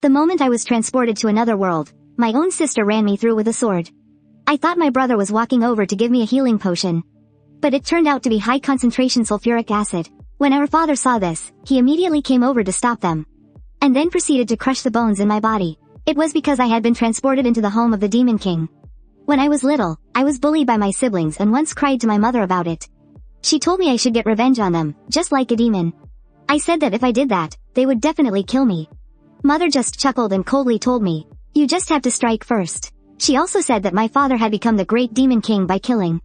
The moment I was transported to another world, my own sister ran me through with a sword. I thought my brother was walking over to give me a healing potion. But it turned out to be high concentration sulfuric acid. When our father saw this, he immediately came over to stop them. And then proceeded to crush the bones in my body. It was because I had been transported into the home of the Demon King. When I was little, I was bullied by my siblings and once cried to my mother about it. She told me I should get revenge on them, just like a demon. I said that if I did that, they would definitely kill me. Mother just chuckled and coldly told me, "You just have to strike first." She also said that my father had become the great Demon King by killing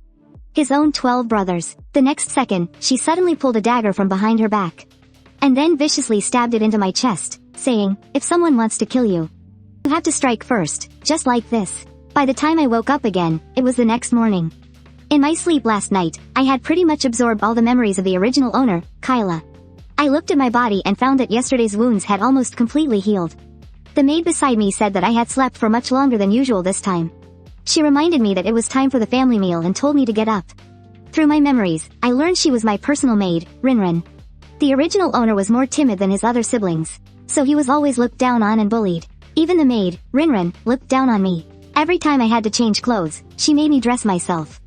his own 12 brothers. The next second, she suddenly pulled a dagger from behind her back. And then viciously stabbed it into my chest, saying, "If someone wants to kill you, you have to strike first, just like this." By the time I woke up again, it was the next morning. In my sleep last night, I had pretty much absorbed all the memories of the original owner, Kaila. I looked at my body and found that yesterday's wounds had almost completely healed. The maid beside me said that I had slept for much longer than usual this time. She reminded me that it was time for the family meal and told me to get up. Through my memories, I learned she was my personal maid, Rinrin. The original owner was more timid than his other siblings, so he was always looked down on and bullied. Even the maid, Rinrin, looked down on me. Every time I had to change clothes, she made me dress myself.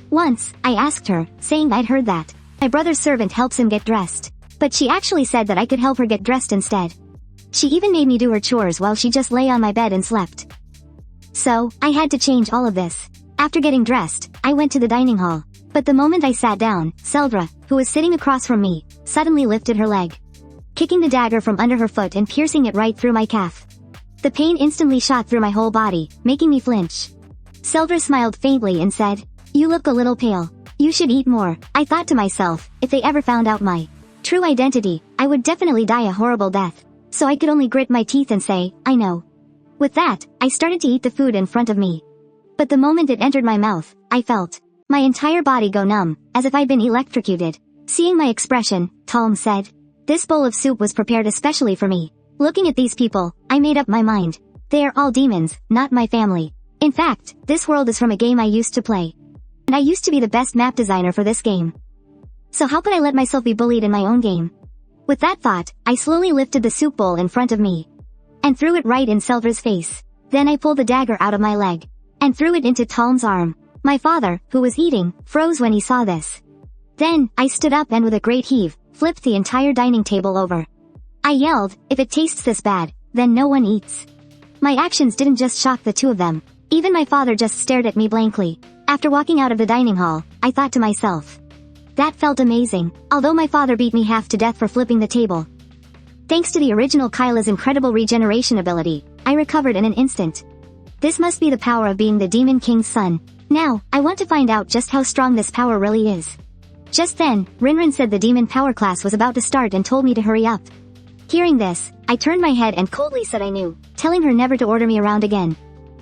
Once, I asked her, saying I'd heard that my brother's servant helps him get dressed. But she actually said that I could help her get dressed instead. She even made me do her chores while she just lay on my bed and slept. So, I had to change all of this. After getting dressed, I went to the dining hall. But the moment I sat down, Seldra, who was sitting across from me, suddenly lifted her leg, kicking the dagger from under her foot and piercing it right through my calf. The pain instantly shot through my whole body, making me flinch. Seldra smiled faintly and said, "You look a little pale. You should eat more." I thought to myself, if they ever found out my true identity, I would definitely die a horrible death. So I could only grit my teeth and say, "I know." With that, I started to eat the food in front of me. But the moment it entered my mouth, I felt my entire body go numb, as if I'd been electrocuted. Seeing my expression, Talm said, "This bowl of soup was prepared especially for me." Looking at these people, I made up my mind. They are all demons, not my family. In fact, this world is from a game I used to play. And I used to be the best map designer for this game. So how could I let myself be bullied in my own game? With that thought, I slowly lifted the soup bowl in front of me and threw it right in Seldra's face. Then I pulled the dagger out of my leg and threw it into Talm's arm. My father, who was eating, froze when he saw this. Then, I stood up and with a great heave, flipped the entire dining table over. I yelled, "If it tastes this bad, then no one eats." My actions didn't just shock the two of them. Even my father just stared at me blankly. After walking out of the dining hall, I thought to myself, that felt amazing, although my father beat me half to death for flipping the table. Thanks to the original Kaila's incredible regeneration ability, I recovered in an instant. This must be the power of being the Demon King's son. Now, I want to find out just how strong this power really is. Just then, Rinrin said the demon power class was about to start and told me to hurry up. Hearing this, I turned my head and coldly said I knew, telling her never to order me around again.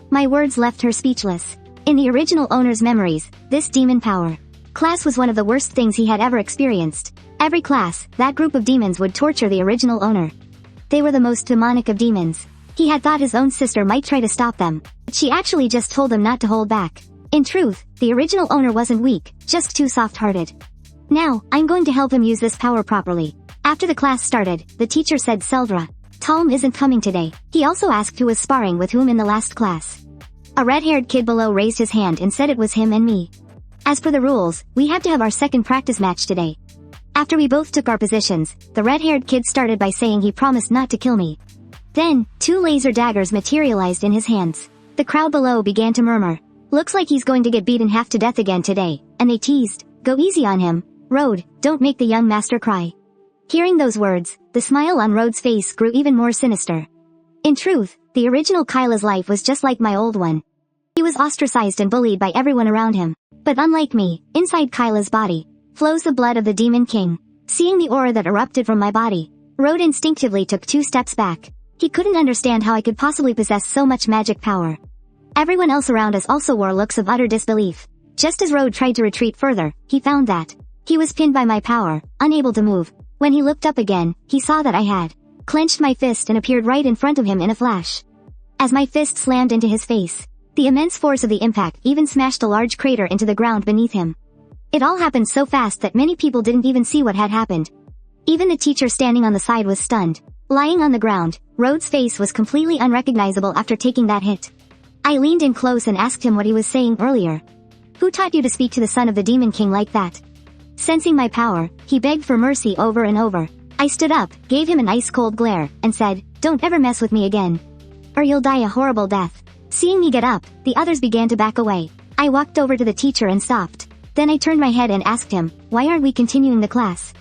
My words left her speechless. In the original owner's memories, this demon power class was one of the worst things he had ever experienced. Every class, that group of demons would torture the original owner. They were the most demonic of demons. He had thought his own sister might try to stop them, but she actually just told them not to hold back. In truth, the original owner wasn't weak, just too soft-hearted. Now, I'm going to help him use this power properly. After the class started, the teacher said Seldra, "Talm isn't coming today." He also asked who was sparring with whom in the last class. A red-haired kid below raised his hand and said it was him and me. As per the rules, we have to have our second practice match today. After we both took our positions, the red-haired kid started by saying he promised not to kill me. Then, 2 laser daggers materialized in his hands. The crowd below began to murmur, "Looks like he's going to get beaten half to death again today," and they teased, "Go easy on him, Rode, don't make the young master cry." Hearing those words, the smile on Rode's face grew even more sinister. In truth, the original Kaila's life was just like my old one. He was ostracized and bullied by everyone around him. But unlike me, inside Kaila's body flows the blood of the Demon King. Seeing the aura that erupted from my body, Rode instinctively took 2 steps back. He couldn't understand how I could possibly possess so much magic power. Everyone else around us also wore looks of utter disbelief. Just as Rode tried to retreat further, he found that he was pinned by my power, unable to move. When he looked up again, he saw that I had clenched my fist and appeared right in front of him in a flash. As my fist slammed into his face, the immense force of the impact even smashed a large crater into the ground beneath him. It all happened so fast that many people didn't even see what had happened. Even the teacher standing on the side was stunned. Lying on the ground, Rhodes' face was completely unrecognizable after taking that hit. I leaned in close and asked him what he was saying earlier. Who taught you to speak to the son of the Demon King like that? Sensing my power, he begged for mercy over and over. I stood up, gave him an ice-cold glare, and said, "Don't ever mess with me again, or you'll die a horrible death." Seeing me get up, the others began to back away. I walked over to the teacher and stopped. Then I turned my head and asked him, "Why aren't we continuing the class?"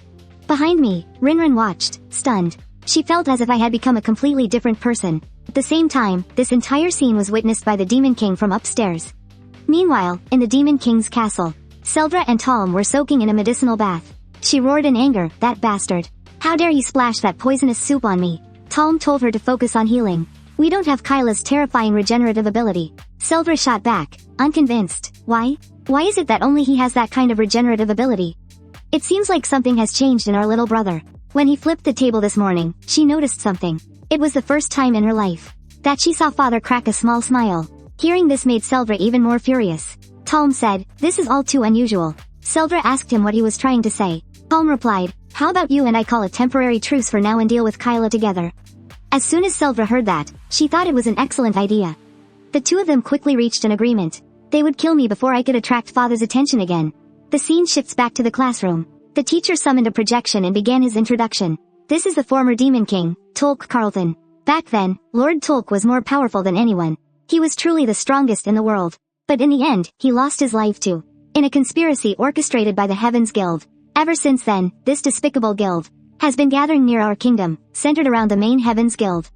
Behind me, Rinrin watched, stunned. She felt as if I had become a completely different person. At the same time, this entire scene was witnessed by the Demon King from upstairs. Meanwhile, in the Demon King's castle, Seldra and Talm were soaking in a medicinal bath. She roared in anger, "That bastard! How dare he splash that poisonous soup on me?" Talm told her to focus on healing. "We don't have Kaila's terrifying regenerative ability." Seldra shot back, unconvinced. Why? Why is it that only he has that kind of regenerative ability? It seems like something has changed in our little brother. When he flipped the table this morning, she noticed something. It was the first time in her life that she saw father crack a small smile. Hearing this made Seldra even more furious. Talm said, "This is all too unusual." Seldra asked him what he was trying to say. Talm replied, "How about you and I call a temporary truce for now and deal with Kaila together?" As soon as Seldra heard that, she thought it was an excellent idea. The two of them quickly reached an agreement. They would kill me before I could attract father's attention again. The scene shifts back to the classroom. The teacher summoned a projection and began his introduction. "This is the former Demon King, Tolk Carlton. Back then, Lord Tolk was more powerful than anyone. He was truly the strongest in the world. But in the end, he lost his life too, in a conspiracy orchestrated by the Heavens Guild. Ever since then, this despicable guild has been gathering near our kingdom, centered around the main Heavens Guild.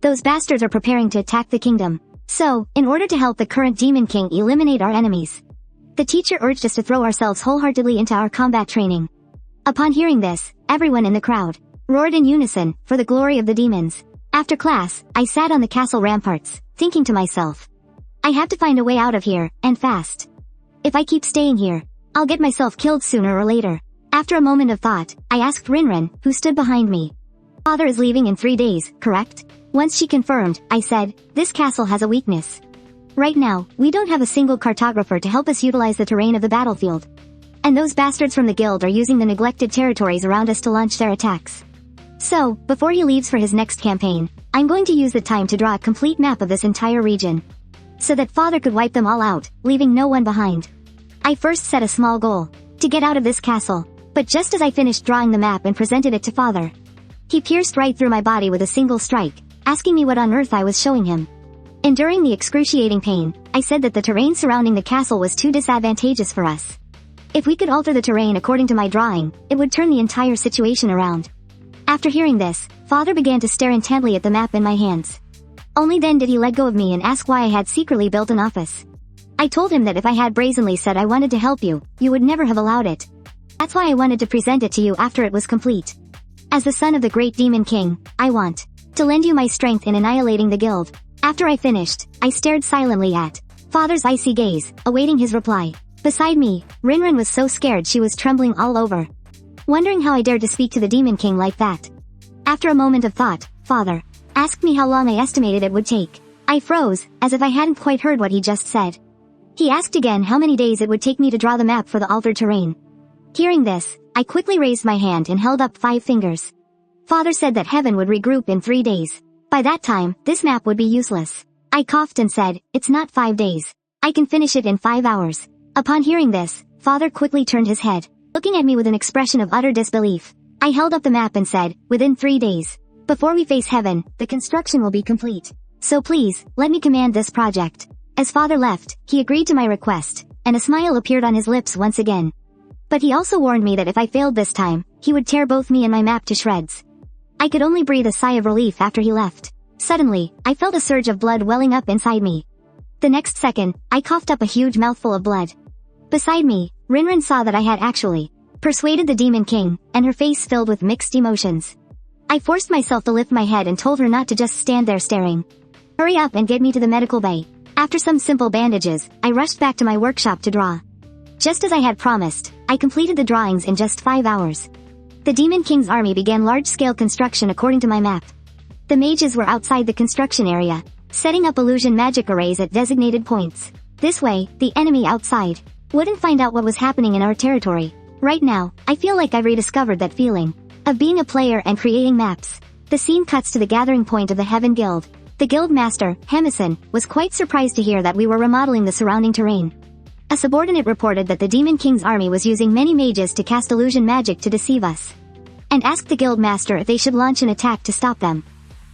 Those bastards are preparing to attack the kingdom. So, in order to help the current Demon King eliminate our enemies, the teacher urged us to throw ourselves wholeheartedly into our combat training." Upon hearing this, everyone in the crowd roared in unison, "For the glory of the demons." After class, I sat on the castle ramparts, thinking to myself, I have to find a way out of here, and fast. If I keep staying here, I'll get myself killed sooner or later. After a moment of thought, I asked Rinrin, who stood behind me. "Father is leaving in 3 days, correct?" Once she confirmed, I said, "This castle has a weakness. Right now, we don't have a single cartographer to help us utilize the terrain of the battlefield. And those bastards from the guild are using the neglected territories around us to launch their attacks. So, before he leaves for his next campaign, I'm going to use the time to draw a complete map of this entire region, so that father could wipe them all out, leaving no one behind. I first set a small goal, to get out of this castle. But just as I finished drawing the map and presented it to father, he pierced right through my body with a single strike, asking me what on earth I was showing him. Enduring the excruciating pain, I said that the terrain surrounding the castle was too disadvantageous for us. If we could alter the terrain according to my drawing, it would turn the entire situation around. After hearing this, father began to stare intently at the map in my hands. Only then did he let go of me and ask why I had secretly built an office. I told him that if I had brazenly said I wanted to help you, you would never have allowed it. That's why I wanted to present it to you after it was complete. As the son of the great Demon King, I want to lend you my strength in annihilating the guild." After I finished, I stared silently at father's icy gaze, awaiting his reply. Beside me, Rinrin was so scared she was trembling all over, wondering how I dared to speak to the Demon King like that. After a moment of thought, father asked me how long I estimated it would take. I froze, as if I hadn't quite heard what he just said. He asked again how many days it would take me to draw the map for the altered terrain. Hearing this, I quickly raised my hand and held up 5 fingers. Father said that heaven would regroup in 3 days. By that time, this map would be useless. I coughed and said, "It's not 5 days. I can finish it in 5 hours. Upon hearing this, father quickly turned his head, looking at me with an expression of utter disbelief. I held up the map and said, "Within 3 days. Before we face heaven, the construction will be complete. So please, let me command this project." As father left, he agreed to my request, and a smile appeared on his lips once again. But he also warned me that if I failed this time, he would tear both me and my map to shreds. I could only breathe a sigh of relief after he left. Suddenly, I felt a surge of blood welling up inside me. The next second, I coughed up a huge mouthful of blood. Beside me, Rinrin saw that I had actually persuaded the Demon King, and her face filled with mixed emotions. I forced myself to lift my head and told her not to just stand there staring. "Hurry up and get me to the medical bay." After some simple bandages, I rushed back to my workshop to draw. Just as I had promised, I completed the drawings in just 5 hours. The Demon King's army began large-scale construction according to my map. The mages were outside the construction area, setting up illusion magic arrays at designated points. This way, the enemy outside wouldn't find out what was happening in our territory. Right now, I feel like I've rediscovered that feeling of being a player and creating maps. The scene cuts to the gathering point of the Heaven Guild. The guild master, Hemison, was quite surprised to hear that we were remodeling the surrounding terrain. A subordinate reported that the Demon King's army was using many mages to cast illusion magic to deceive us, and asked the guild master if they should launch an attack to stop them.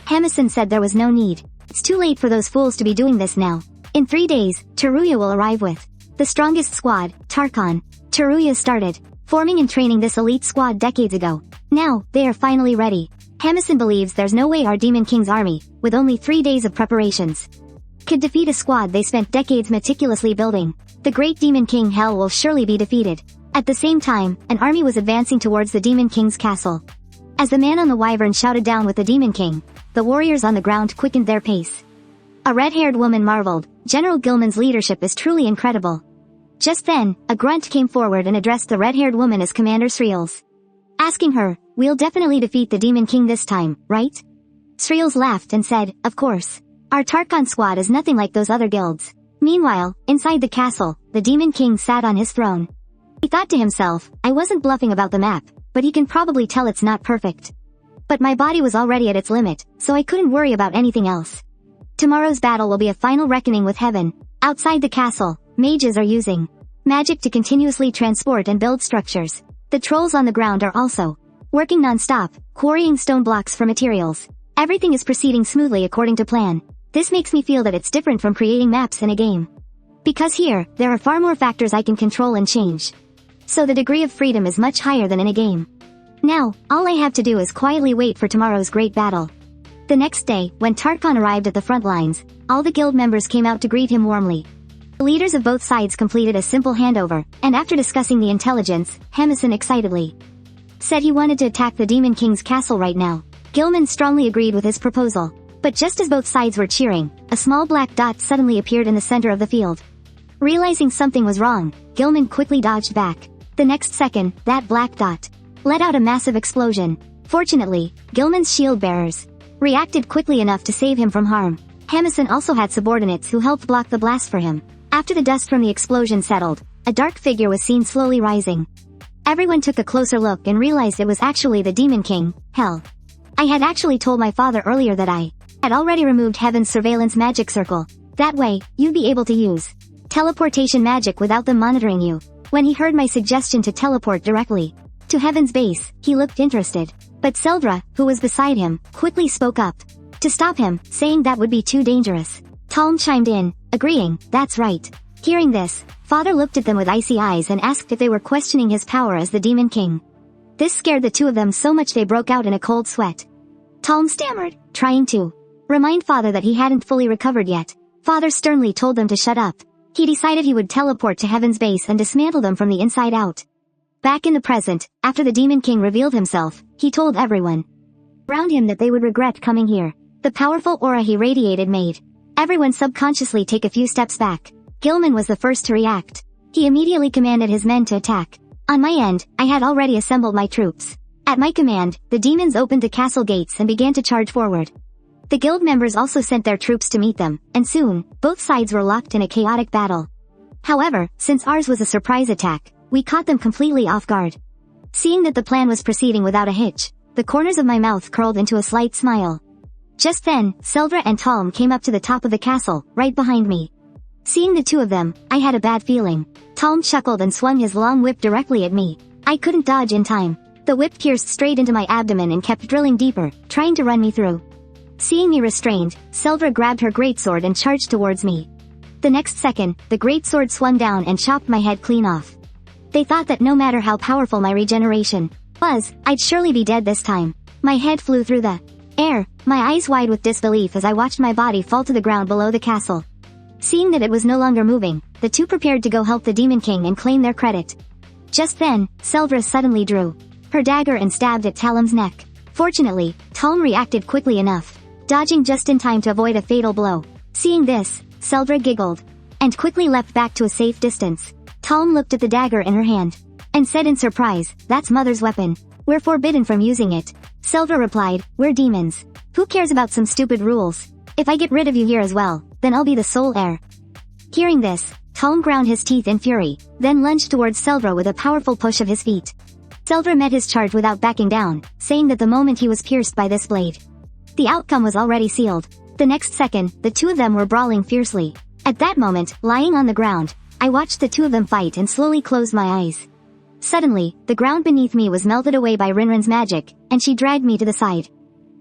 Hemison said there was no need. It's too late for those fools to be doing this now. In 3 days, Teruya will arrive with the strongest squad, Tarkon. Teruya started forming and training this elite squad decades ago. Now, they are finally ready. Hemison believes there's no way our Demon King's army, with only 3 days of preparations, could defeat a squad they spent decades meticulously building. The great Demon King Hell will surely be defeated. At the same time, an army was advancing towards the Demon King's castle. As the man on the wyvern shouted down with the Demon King, the warriors on the ground quickened their pace. A red-haired woman marveled, General Gilman's leadership is truly incredible. Just then, a grunt came forward and addressed the red-haired woman as Commander Sriels, asking her, "We'll definitely defeat the Demon King this time, right?" Sriels laughed and said, "Of course. Our Tarkon squad is nothing like those other guilds." Meanwhile, inside the castle, the Demon King sat on his throne. He thought to himself, I wasn't bluffing about the map, but he can probably tell it's not perfect. But my body was already at its limit, so I couldn't worry about anything else. Tomorrow's battle will be a final reckoning with heaven. Outside the castle, mages are using magic to continuously transport and build structures. The trolls on the ground are also working non-stop, quarrying stone blocks for materials. Everything is proceeding smoothly according to plan. This makes me feel that it's different from creating maps in a game. Because here, there are far more factors I can control and change. So the degree of freedom is much higher than in a game. Now, all I have to do is quietly wait for tomorrow's great battle. The next day, when Tarkon arrived at the front lines, all the guild members came out to greet him warmly. The leaders of both sides completed a simple handover, and after discussing the intelligence, Hemison excitedly said he wanted to attack the Demon King's castle right now. Gilman strongly agreed with his proposal. But just as both sides were cheering, a small black dot suddenly appeared in the center of the field. Realizing something was wrong, Gilman quickly dodged back. The next second, that black dot let out a massive explosion. Fortunately, Gilman's shield bearers reacted quickly enough to save him from harm. Hemison also had subordinates who helped block the blast for him. After the dust from the explosion settled, a dark figure was seen slowly rising. Everyone took a closer look and realized it was actually the Demon King, Hell. I had actually told my father earlier that I had already removed Heaven's surveillance magic circle. That way, you'd be able to use teleportation magic without them monitoring you. When he heard my suggestion to teleport directly to Heaven's base, he looked interested. But Seldra, who was beside him, quickly spoke up to stop him, saying that would be too dangerous. Talm chimed in, agreeing, that's right. Hearing this, father looked at them with icy eyes and asked if they were questioning his power as the Demon King. This scared the two of them so much they broke out in a cold sweat. Talm stammered, trying to remind father that he hadn't fully recovered yet. Father sternly told them to shut up. He decided he would teleport to Heaven's base and dismantle them from the inside out. Back in the present, after the Demon King revealed himself, he told everyone around him that they would regret coming here. The powerful aura he radiated made everyone subconsciously take a few steps back. Gilman was the first to react. He immediately commanded his men to attack. On my end, I had already assembled my troops. At my command, the demons opened the castle gates and began to charge forward. The guild members also sent their troops to meet them, and soon, both sides were locked in a chaotic battle. However, since ours was a surprise attack, we caught them completely off guard. Seeing that the plan was proceeding without a hitch, the corners of my mouth curled into a slight smile. Just then, Seldra and Talm came up to the top of the castle, right behind me. Seeing the two of them, I had a bad feeling. Talm chuckled and swung his long whip directly at me. I couldn't dodge in time. The whip pierced straight into my abdomen and kept drilling deeper, trying to run me through. Seeing me restrained, Seldra grabbed her greatsword and charged towards me. The next second, the greatsword swung down and chopped my head clean off. They thought that no matter how powerful my regeneration was, I'd surely be dead this time. My head flew through the air, my eyes wide with disbelief as I watched my body fall to the ground below the castle. Seeing that it was no longer moving, the two prepared to go help the Demon King and claim their credit. Just then, Seldra suddenly drew her dagger and stabbed at Talm's neck. Fortunately, Talm reacted quickly enough, dodging just in time to avoid a fatal blow. Seeing this, Seldra giggled and quickly leapt back to a safe distance. Talm looked at the dagger in her hand and said in surprise, "That's Mother's weapon. We're forbidden from using it." Seldra replied, "We're demons. Who cares about some stupid rules? If I get rid of you here as well, then I'll be the sole heir." Hearing this, Talm ground his teeth in fury, then lunged towards Seldra with a powerful push of his feet. Seldra met his charge without backing down, saying that the moment he was pierced by this blade, the outcome was already sealed. The next second, the two of them were brawling fiercely. At that moment, lying on the ground, I watched the two of them fight and slowly closed my eyes. Suddenly, the ground beneath me was melted away by Rinrin's magic, and she dragged me to the side.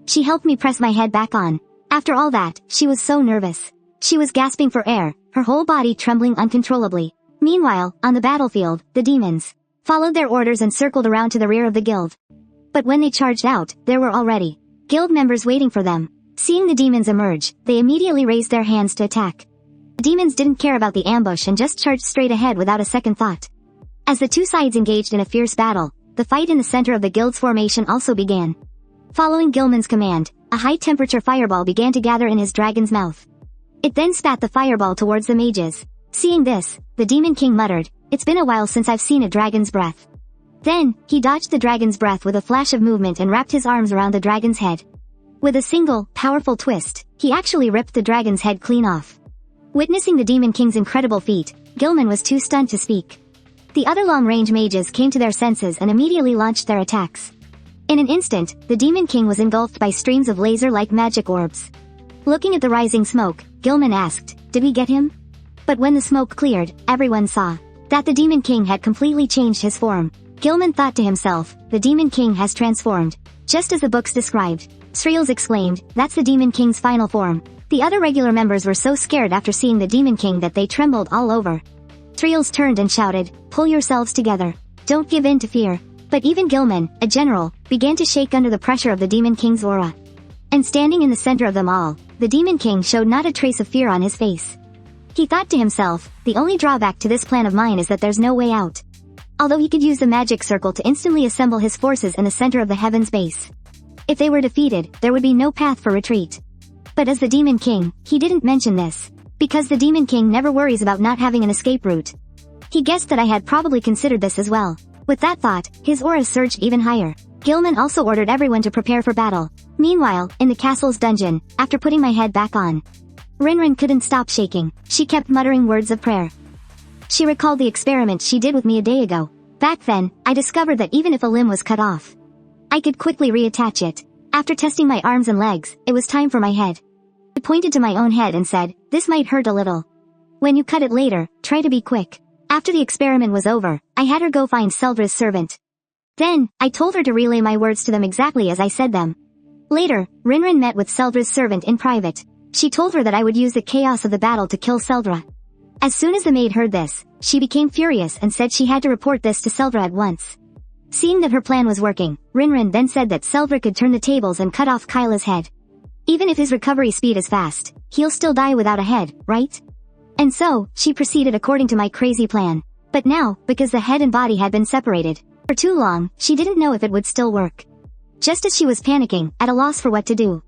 She helped me press my head back on. After all that, she was so nervous. She was gasping for air, her whole body trembling uncontrollably. Meanwhile, on the battlefield, the demons followed their orders and circled around to the rear of the guild. But when they charged out, there were already guild members waiting for them. Seeing the demons emerge, they immediately raised their hands to attack. The demons didn't care about the ambush and just charged straight ahead without a second thought. As the two sides engaged in a fierce battle, the fight in the center of the guild's formation also began. Following Gilman's command, a high-temperature fireball began to gather in his dragon's mouth. It then spat the fireball towards the mages. Seeing this, the Demon King muttered, "It's been a while since I've seen a dragon's breath." Then, he dodged the dragon's breath with a flash of movement and wrapped his arms around the dragon's head. With a single, powerful twist, he actually ripped the dragon's head clean off. Witnessing the Demon King's incredible feat, Gilman was too stunned to speak. The other long-range mages came to their senses and immediately launched their attacks. In an instant, the Demon King was engulfed by streams of laser-like magic orbs. Looking at the rising smoke, Gilman asked, "Did we get him?" But when the smoke cleared, everyone saw that the Demon King had completely changed his form. Gilman thought to himself, the Demon King has transformed, just as the books described. Sriels exclaimed, "That's the Demon King's final form." The other regular members were so scared after seeing the Demon King that they trembled all over. Sriels turned and shouted, "Pull yourselves together. Don't give in to fear." But even Gilman, a general, began to shake under the pressure of the Demon King's aura. And standing in the center of them all, the Demon King showed not a trace of fear on his face. He thought to himself, the only drawback to this plan of mine is that there's no way out. Although he could use the magic circle to instantly assemble his forces in the center of the heaven's base. If they were defeated, there would be no path for retreat. But as the Demon King, he didn't mention this, because the Demon King never worries about not having an escape route. He guessed that I had probably considered this as well. With that thought, his aura surged even higher. Gilman also ordered everyone to prepare for battle. Meanwhile, in the castle's dungeon, after putting my head back on, Rinrin couldn't stop shaking. She kept muttering words of prayer. She recalled the experiment she did with me a day ago. Back then, I discovered that even if a limb was cut off, I could quickly reattach it. After testing my arms and legs, it was time for my head. I pointed to my own head and said, "This might hurt a little. When you cut it later, try to be quick." After the experiment was over, I had her go find Seldra's servant. Then, I told her to relay my words to them exactly as I said them. Later, Rinrin met with Seldra's servant in private. She told her that I would use the chaos of the battle to kill Seldra. As soon as the maid heard this, she became furious and said she had to report this to Seldra at once. Seeing that her plan was working, Rinrin then said that Seldra could turn the tables and cut off Kaila's head. Even if his recovery speed is fast, he'll still die without a head, right? And so, she proceeded according to my crazy plan. But now, because the head and body had been separated for too long, she didn't know if it would still work. Just as she was panicking, at a loss for what to do,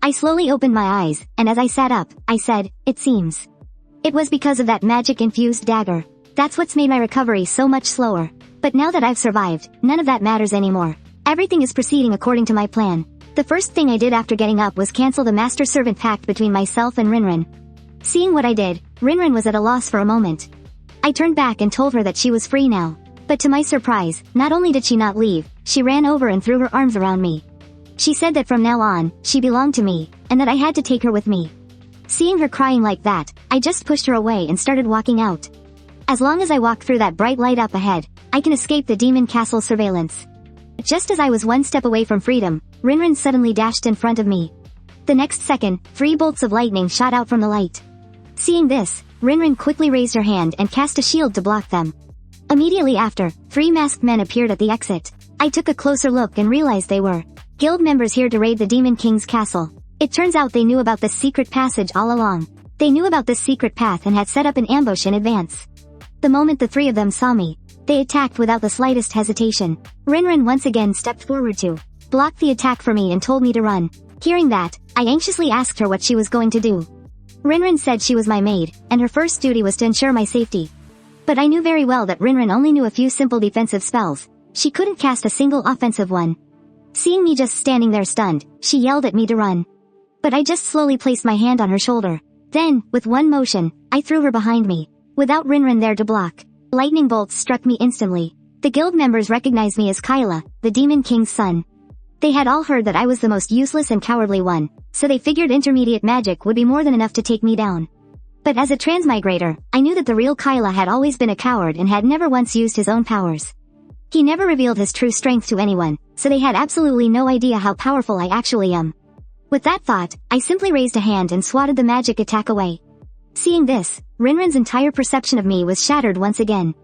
I slowly opened my eyes, and as I sat up, I said, "It seems it was because of that magic-infused dagger. That's what's made my recovery so much slower. But now that I've survived, none of that matters anymore. Everything is proceeding according to my plan." The first thing I did after getting up was cancel the master-servant pact between myself and Rinrin. Seeing what I did, Rinrin was at a loss for a moment. I turned back and told her that she was free now. But to my surprise, not only did she not leave, she ran over and threw her arms around me. She said that from now on, she belonged to me, and that I had to take her with me. Seeing her crying like that, I just pushed her away and started walking out. As long as I walk through that bright light up ahead, I can escape the demon castle surveillance. Just as I was one step away from freedom, Rinrin suddenly dashed in front of me. The next second, 3 bolts of lightning shot out from the light. Seeing this, Rinrin quickly raised her hand and cast a shield to block them. Immediately after, 3 masked men appeared at the exit. I took a closer look and realized they were guild members here to raid the Demon King's castle. It turns out they knew about this secret passage all along. They knew about this secret path and had set up an ambush in advance. The moment the 3 of them saw me, they attacked without the slightest hesitation. Rinrin once again stepped forward to block the attack for me and told me to run. Hearing that, I anxiously asked her what she was going to do. Rinrin said she was my maid, and her first duty was to ensure my safety. But I knew very well that Rinrin only knew a few simple defensive spells. She couldn't cast a single offensive one. Seeing me just standing there stunned, she yelled at me to run. But I just slowly placed my hand on her shoulder. Then, with one motion, I threw her behind me. Without Rinrin there to block, lightning bolts struck me instantly. The guild members recognized me as Kaila, the Demon King's son. They had all heard that I was the most useless and cowardly one, so they figured intermediate magic would be more than enough to take me down. But as a transmigrator, I knew that the real Kaila had always been a coward and had never once used his own powers. He never revealed his true strength to anyone, so they had absolutely no idea how powerful I actually am. With that thought, I simply raised a hand and swatted the magic attack away. Seeing this, Rinrin's entire perception of me was shattered once again.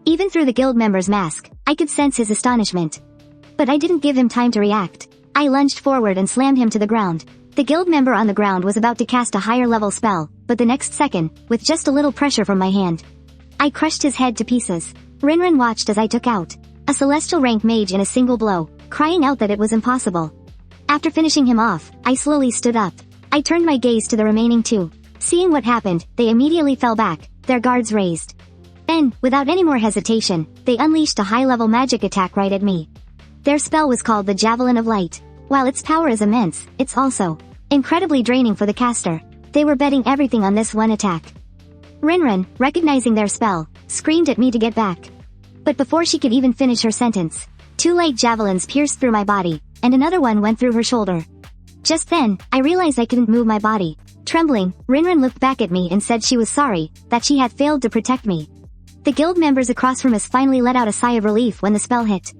Even through the guild member's mask, I could sense his astonishment. But I didn't give him time to react. I lunged forward and slammed him to the ground. The guild member on the ground was about to cast a higher level spell, but the next second, with just a little pressure from my hand, I crushed his head to pieces. Rinrin watched as I took out a celestial rank mage in a single blow, crying out that it was impossible. After finishing him off, I slowly stood up. I turned my gaze to the remaining two. Seeing what happened, they immediately fell back, their guards raised. Then, without any more hesitation, they unleashed a high-level magic attack right at me. Their spell was called the Javelin of Light. While its power is immense, it's also incredibly draining for the caster. They were betting everything on this one attack. Rinrin, recognizing their spell, screamed at me to get back. But before she could even finish her sentence, 2 light javelins pierced through my body, and another one went through her shoulder. Just then, I realized I couldn't move my body. Trembling, Rinrin looked back at me and said she was sorry, that she had failed to protect me. The guild members across from us finally let out a sigh of relief when the spell hit.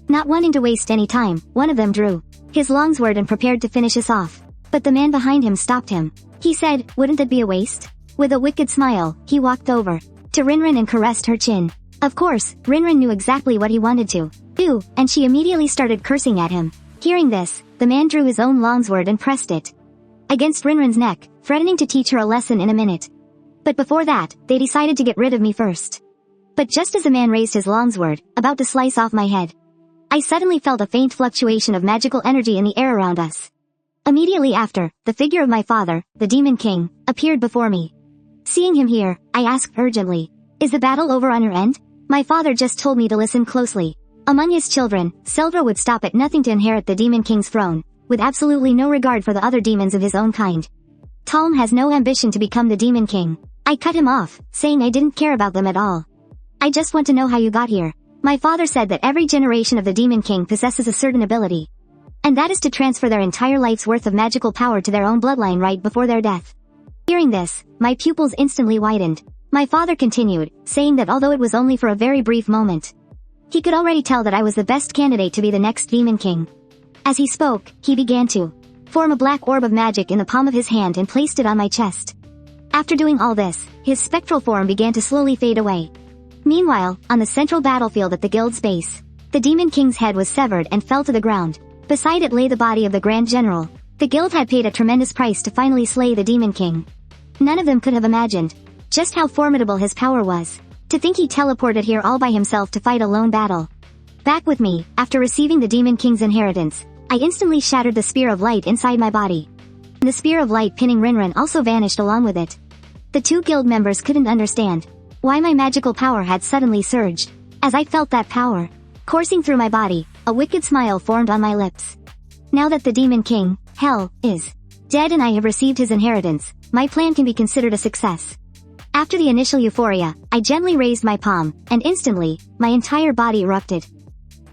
Not wanting to waste any time, one of them drew his longsword and prepared to finish us off. But the man behind him stopped him. He said, "Wouldn't that be a waste?" With a wicked smile, he walked over to Rinrin and caressed her chin. Of course, Rinrin knew exactly what he wanted to do, and she immediately started cursing at him. Hearing this, the man drew his own longsword and pressed it against Rinrin's neck, threatening to teach her a lesson in a minute. But before that, they decided to get rid of me first. But just as the man raised his longsword, about to slice off my head, I suddenly felt a faint fluctuation of magical energy in the air around us. Immediately after, the figure of my father, the Demon King, appeared before me. Seeing him here, I asked urgently, "Is the battle over on your end?" My father just told me to listen closely. Among his children, Seldra would stop at nothing to inherit the Demon King's throne, with absolutely no regard for the other demons of his own kind. Talm has no ambition to become the Demon King. I cut him off, saying I didn't care about them at all. I just want to know how you got here. My father said that every generation of the Demon King possesses a certain ability, and that is to transfer their entire life's worth of magical power to their own bloodline right before their death. Hearing this, my pupils instantly widened. My father continued, saying that although it was only for a very brief moment, he could already tell that I was the best candidate to be the next Demon King. As he spoke, he began to form a black orb of magic in the palm of his hand and placed it on my chest. After doing all this, his spectral form began to slowly fade away. Meanwhile, on the central battlefield at the guild's base, the Demon King's head was severed and fell to the ground. Beside it lay the body of the Grand General. The guild had paid a tremendous price to finally slay the Demon King. None of them could have imagined just how formidable his power was. To think he teleported here all by himself to fight a lone battle. Back with me, after receiving the Demon King's inheritance, I instantly shattered the spear of light inside my body. The spear of light pinning Rinrin also vanished along with it. The 2 guild members couldn't understand why my magical power had suddenly surged. As I felt that power coursing through my body, a wicked smile formed on my lips. Now that the Demon King, Hell, is dead and I have received his inheritance, my plan can be considered a success. After the initial euphoria, I gently raised my palm, and instantly, my entire body erupted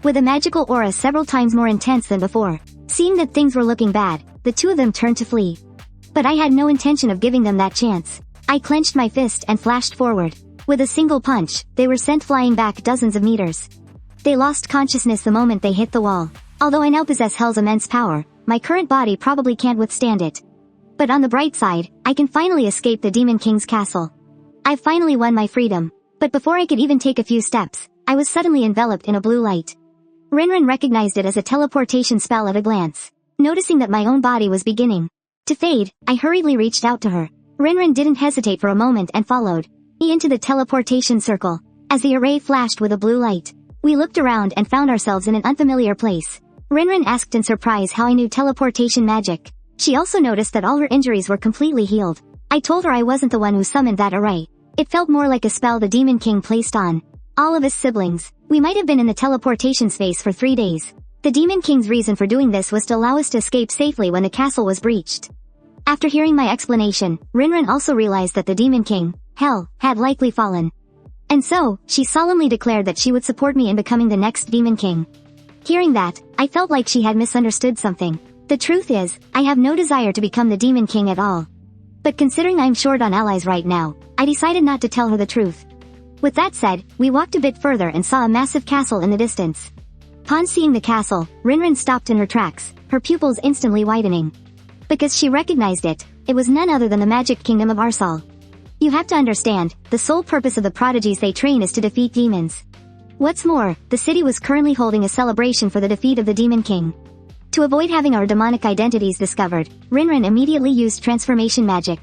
with a magical aura several times more intense than before. Seeing that things were looking bad, the 2 of them turned to flee. But I had no intention of giving them that chance. I clenched my fist and flashed forward. With a single punch, they were sent flying back dozens of meters. They lost consciousness the moment they hit the wall. Although I now possess Hell's immense power, my current body probably can't withstand it. But on the bright side, I can finally escape the Demon King's castle. I finally won my freedom. But before I could even take a few steps, I was suddenly enveloped in a blue light. Rinrin recognized it as a teleportation spell at a glance. Noticing that my own body was beginning to fade, I hurriedly reached out to her. Rinrin didn't hesitate for a moment and followed me into the teleportation circle. As the array flashed with a blue light, we looked around and found ourselves in an unfamiliar place. Rinrin asked in surprise how I knew teleportation magic. She also noticed that all her injuries were completely healed. I told her I wasn't the one who summoned that array. It felt more like a spell the Demon King placed on all of his siblings. We might have been in the teleportation space for 3 days. The Demon King's reason for doing this was to allow us to escape safely when the castle was breached. After hearing my explanation, Rinrin also realized that the Demon King, Hell, had likely fallen And so, she solemnly declared that she would support me in becoming the next Demon King. Hearing that, I felt like she had misunderstood something. The truth is, I have no desire to become the Demon King at all. But considering I'm short on allies right now, I decided not to tell her the truth. With that said, we walked a bit further and saw a massive castle in the distance. Upon seeing the castle, Rinrin stopped in her tracks, her pupils instantly widening. Because she recognized it, it was none other than the magic kingdom of Arsal. You have to understand, the sole purpose of the prodigies they train is to defeat demons. What's more, the city was currently holding a celebration for the defeat of the Demon King. To avoid having our demonic identities discovered, Rinrin immediately used transformation magic.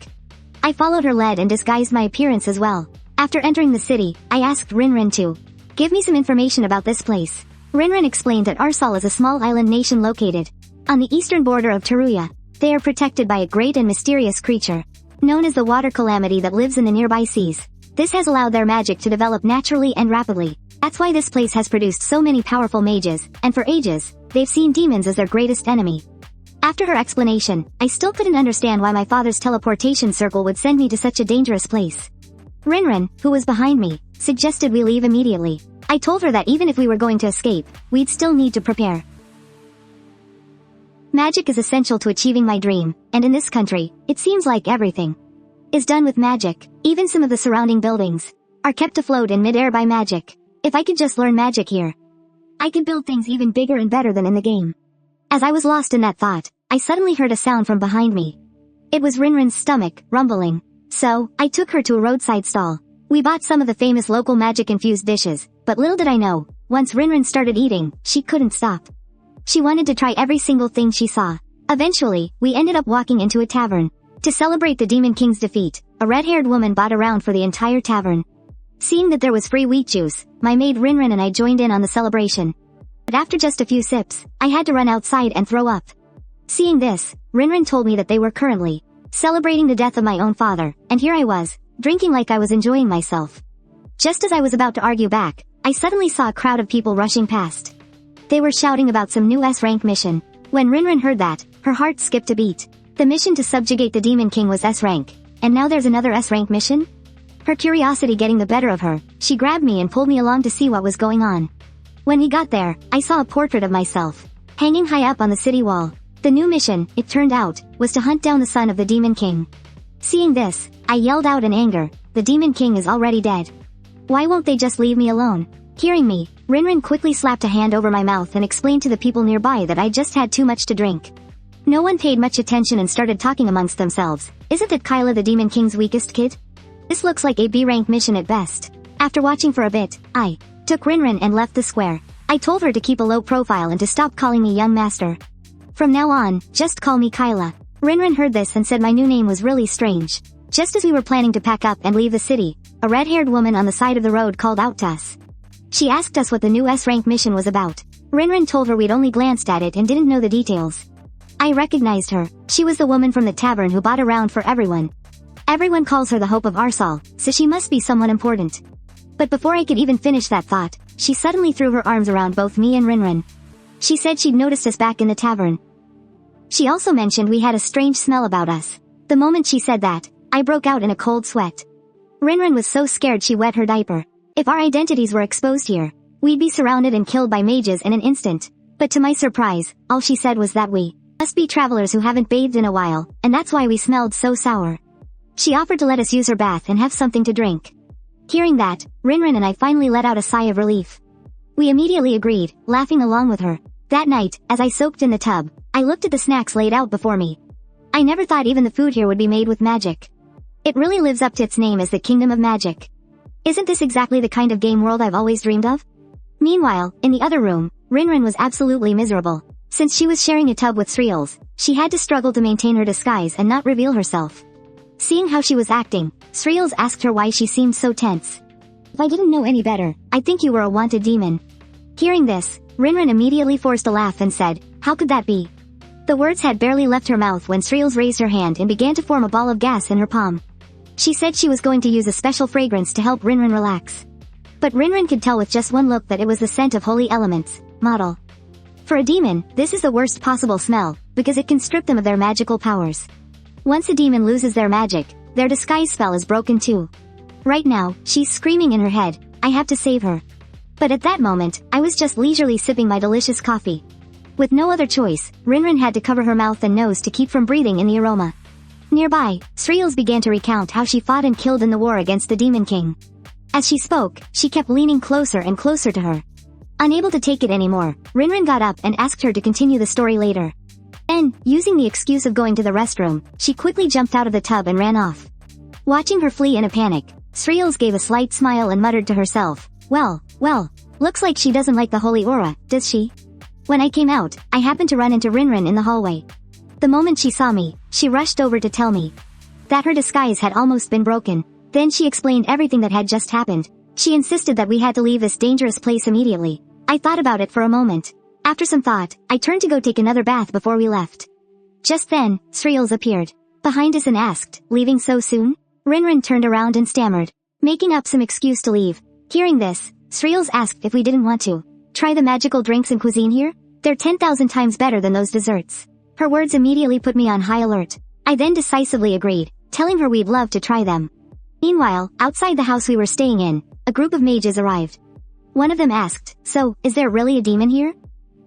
I followed her lead and disguised my appearance as well. After entering the city, I asked Rinrin to give me some information about this place. Rinrin explained that Arsal is a small island nation located on the eastern border of Teruya. They are protected by a great and mysterious creature, known as the water calamity that lives in the nearby seas. This has allowed their magic to develop naturally and rapidly. That's why this place has produced so many powerful mages, and for ages, they've seen demons as their greatest enemy. After her explanation, I still couldn't understand why my father's teleportation circle would send me to such a dangerous place. Rinrin, who was behind me, suggested we leave immediately. I told her that even if we were going to escape, we'd still need to prepare. Magic is essential to achieving my dream, and in this country, it seems like everything is done with magic. Even some of the surrounding buildings are kept afloat in midair by magic. If I could just learn magic here, I could build things even bigger and better than in the game. As I was lost in that thought, I suddenly heard a sound from behind me. It was Rinrin's stomach, rumbling. So, I took her to a roadside stall. We bought some of the famous local magic-infused dishes, but little did I know, once Rinrin started eating, she couldn't stop. She wanted to try every single thing she saw. Eventually, we ended up walking into a tavern. To celebrate the Demon King's defeat, a red-haired woman bought a round for the entire tavern. Seeing that there was free wheat juice, my maid Rinrin and I joined in on the celebration. But after just a few sips, I had to run outside and throw up. Seeing this, Rinrin told me that they were currently celebrating the death of my own father, and here I was, drinking like I was enjoying myself. Just as I was about to argue back, I suddenly saw a crowd of people rushing past. They were shouting about some new S-rank mission. When Rinrin heard that, her heart skipped a beat. The mission to subjugate the Demon King was S-rank, and now there's another S-rank mission? Her curiosity getting the better of her, she grabbed me and pulled me along to see what was going on. When we got there, I saw a portrait of myself, hanging high up on the city wall. The new mission, it turned out, was to hunt down the son of the Demon King. Seeing this, I yelled out in anger, the Demon King is already dead. Why won't they just leave me alone? Hearing me, Rinrin quickly slapped a hand over my mouth and explained to the people nearby that I just had too much to drink. No one paid much attention and started talking amongst themselves. Isn't it Kaila the Demon King's weakest kid? This looks like a B-rank mission at best. After watching for a bit, I took Rinrin and left the square. I told her to keep a low profile and to stop calling me young master. From now on, just call me Kaila. Rinrin heard this and said my new name was really strange. Just as we were planning to pack up and leave the city, a red-haired woman on the side of the road called out to us. She asked us what the new S-rank mission was about. Rinrin told her we'd only glanced at it and didn't know the details. I recognized her. She was the woman from the tavern who bought a round for everyone. Everyone calls her the Hope of Arsal, so she must be someone important. But before I could even finish that thought, she suddenly threw her arms around both me and Rinrin. She said she'd noticed us back in the tavern. She also mentioned we had a strange smell about us. The moment she said that, I broke out in a cold sweat. Rinrin was so scared she wet her diaper. If our identities were exposed here, we'd be surrounded and killed by mages in an instant. But to my surprise, all she said was that we must be travelers who haven't bathed in a while, and that's why we smelled so sour. She offered to let us use her bath and have something to drink. Hearing that, Rinrin and I finally let out a sigh of relief. We immediately agreed, laughing along with her. That night, as I soaked in the tub, I looked at the snacks laid out before me. I never thought even the food here would be made with magic. It really lives up to its name as the Kingdom of Magic. Isn't this exactly the kind of game world I've always dreamed of? Meanwhile, in the other room, Rinrin was absolutely miserable. Since she was sharing a tub with Sreels, she had to struggle to maintain her disguise and not reveal herself. Seeing how she was acting, Sreels asked her why she seemed so tense. If I didn't know any better, I'd think you were a wanted demon. Hearing this, Rinrin immediately forced a laugh and said, "How could that be?" The words had barely left her mouth when Sreels raised her hand and began to form a ball of gas in her palm. She said she was going to use a special fragrance to help Rinrin relax. But Rinrin could tell with just one look that it was the scent of holy elements, model. For a demon, this is the worst possible smell, because it can strip them of their magical powers. Once a demon loses their magic, their disguise spell is broken too. Right now, she's screaming in her head, I have to save her. But at that moment, I was just leisurely sipping my delicious coffee. With no other choice, Rinrin had to cover her mouth and nose to keep from breathing in the aroma. Nearby, Sriels began to recount how she fought and killed in the war against the Demon King. As she spoke, she kept leaning closer and closer to her. Unable to take it anymore, Rinrin got up and asked her to continue the story later. Then, using the excuse of going to the restroom, she quickly jumped out of the tub and ran off. Watching her flee in a panic, Sriels gave a slight smile and muttered to herself, well, looks like she doesn't like the holy aura, does she? When I came out, I happened to run into Rinrin in the hallway. The moment she saw me, she rushed over to tell me that her disguise had almost been broken. Then she explained everything that had just happened. She insisted that we had to leave this dangerous place immediately. I thought about it for a moment. After some thought, I turned to go take another bath before we left. Just then, Sriels appeared behind us and asked, leaving so soon? Rinrin turned around and stammered, making up some excuse to leave. Hearing this, Sriels asked if we didn't want to try the magical drinks and cuisine here. They're 10,000 times better than those desserts. Her words immediately put me on high alert. I then decisively agreed, telling her we'd love to try them. Meanwhile, outside the house we were staying in, a group of mages arrived. One of them asked, so, is there really a demon here?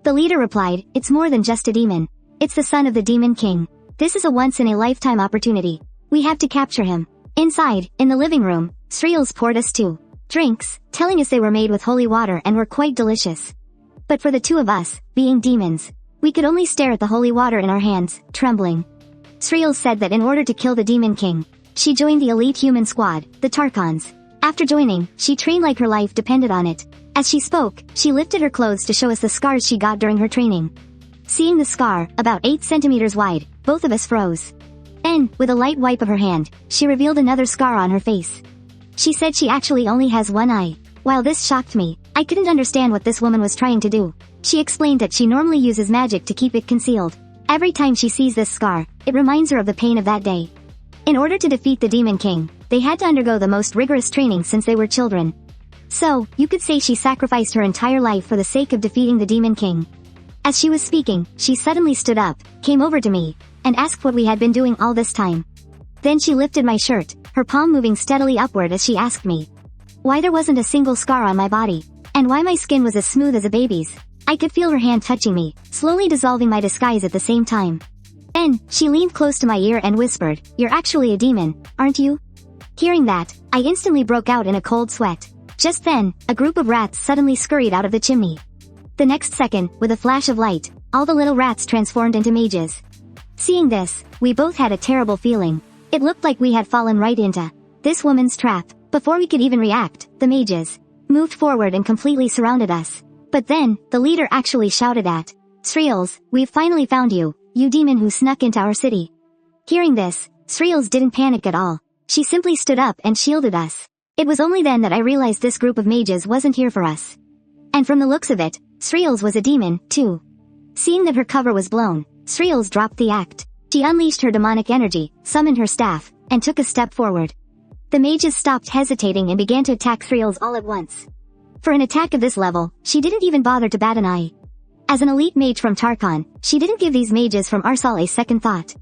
The leader replied, it's more than just a demon. It's the son of the Demon King. This is a once-in-a-lifetime opportunity. We have to capture him. Inside, in the living room, Sriels poured us 2 drinks, telling us they were made with holy water and were quite delicious. But for the 2 of us, being demons, we could only stare at the holy water in our hands, trembling. Sriels said that in order to kill the Demon King, she joined the elite human squad, the Tarkans. After joining, she trained like her life depended on it. As she spoke, she lifted her clothes to show us the scars she got during her training. Seeing the scar, about 8 centimeters wide, both of us froze. Then, with a light wipe of her hand, she revealed another scar on her face. She said she actually only has one eye. While this shocked me, I couldn't understand what this woman was trying to do. She explained that she normally uses magic to keep it concealed. Every time she sees this scar, it reminds her of the pain of that day. In order to defeat the Demon King, they had to undergo the most rigorous training since they were children. So, you could say she sacrificed her entire life for the sake of defeating the Demon King. As she was speaking, she suddenly stood up, came over to me, and asked what we had been doing all this time. Then she lifted my shirt, her palm moving steadily upward as she asked me why there wasn't a single scar on my body, and why my skin was as smooth as a baby's. I could feel her hand touching me, slowly dissolving my disguise at the same time. Then, she leaned close to my ear and whispered, you're actually a demon, aren't you? Hearing that, I instantly broke out in a cold sweat. Just then, a group of rats suddenly scurried out of the chimney. The next second, with a flash of light, all the little rats transformed into mages. Seeing this, we both had a terrible feeling. It looked like we had fallen right into this woman's trap. Before we could even react, the mages moved forward and completely surrounded us. But then, the leader actually shouted at Sriels, we've finally found you, you demon who snuck into our city. Hearing this, Sriels didn't panic at all. She simply stood up and shielded us. It was only then that I realized this group of mages wasn't here for us. And from the looks of it, Sriels was a demon, too. Seeing that her cover was blown, Sriels dropped the act. She unleashed her demonic energy, summoned her staff, and took a step forward. The mages stopped hesitating and began to attack Sriels all at once. For an attack of this level, she didn't even bother to bat an eye. As an elite mage from Tarkon, she didn't give these mages from Arsal a second thought.